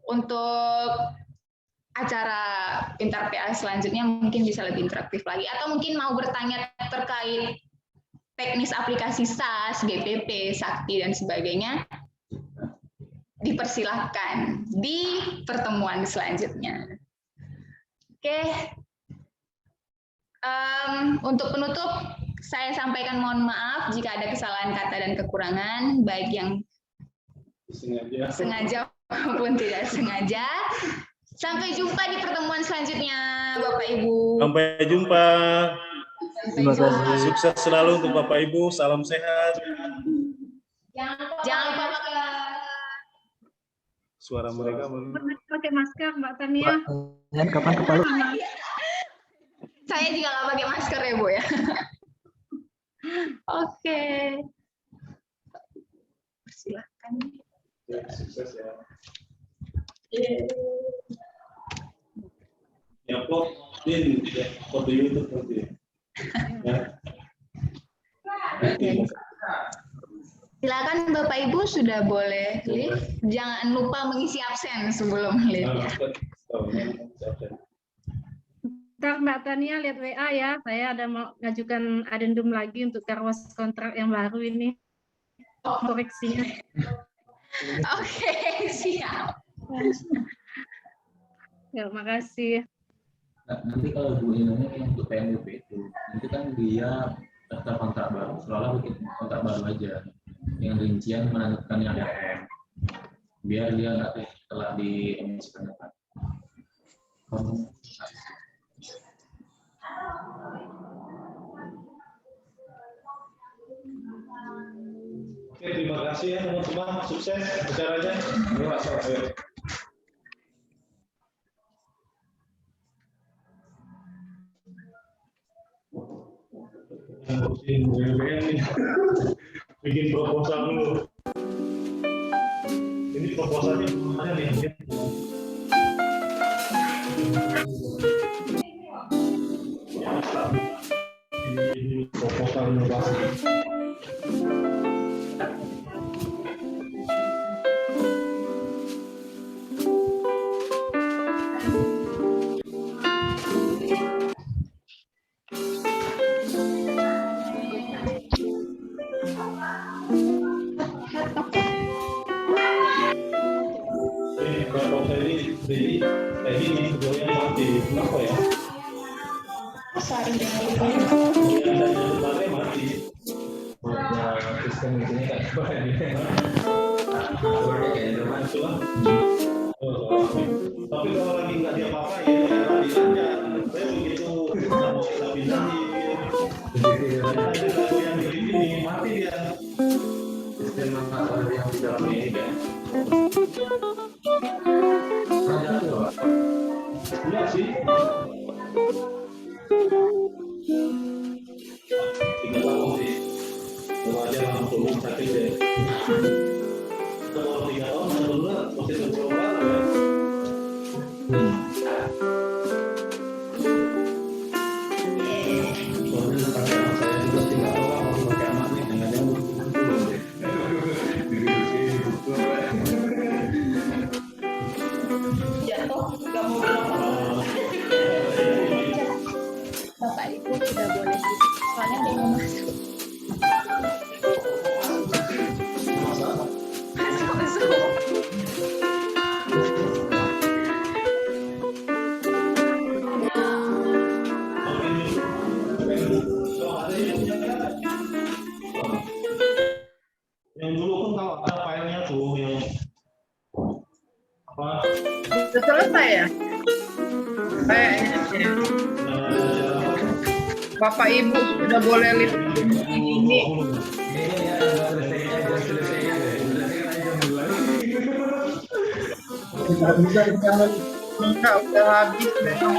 Untuk acara Pintar PA selanjutnya mungkin bisa lebih interaktif lagi, atau mungkin mau bertanya terkait teknis aplikasi SAS, BPP, Sakti, dan sebagainya, dipersilahkan di pertemuan selanjutnya. Oke, untuk penutup, saya sampaikan mohon maaf jika ada kesalahan kata dan kekurangan, baik yang sengaja maupun tidak sengaja. Sampai jumpa di pertemuan selanjutnya, Bapak Ibu. Sampai jumpa. Terima kasih. Sukses selalu untuk Bapak Ibu. Salam sehat. Jangan lupa pakai suara mereka. Pakai masker, Mbak Tania. Kapan ke Palu? Saya juga nggak pakai masker ya, Bu ya. Oke. Persilahkan. Sukses ya. Ya, Pok, Din, foto YouTube nanti. Silakan Bapak Ibu sudah boleh live. Jangan lupa mengisi absen sebelum live ya. Ntar Mbak Tania lihat WA ya. Saya ada mau ngajukan adendum lagi untuk karwas kontrak yang baru ini. Koreksinya. Oke, siap. Ya, makasih. Nanti kalau Bu Inanya yang untuk PNBP itu, nanti kan dia daftar kontrak baru, seolah bikin kontrak baru aja, dengan rincian menentukan yang RM, biar dia nggak telah di emisikan dapat. Oke, terima kasih ya teman-teman. Sukses acaranya. Ayo. Bikin proposal dulu. Ini proposalnya gimana nih? Ini proposal inovasi. Jadi ini sebenarnya mati, kenapa ya? Yang mati. Sistem ini kan tapi kalau lagi nggak diapa-apain, ya tadi aja. Saya begitu nggak mau kita pindahin. Ada yang begini mati dia. sistem yang di dalam ini kan. Enggak sih. Tiga tahun sih. Kalau aja langsung sakit deh. Kalau 3 tahun benar masih berubah ya. Soalnya sekarang saya juga tinggal orang masih pakai amat nih, jangan-jangan belum deh. Jatuh, nggak mau bilang. Bapak Ibu sudah boleh soalnya dia mau masuk. Yang dulu kan kalau ada filenya tuh yang apa? Sudah selesai ya? Bapak Ibu sudah boleh lihat ini. Enggak, udah habis memang.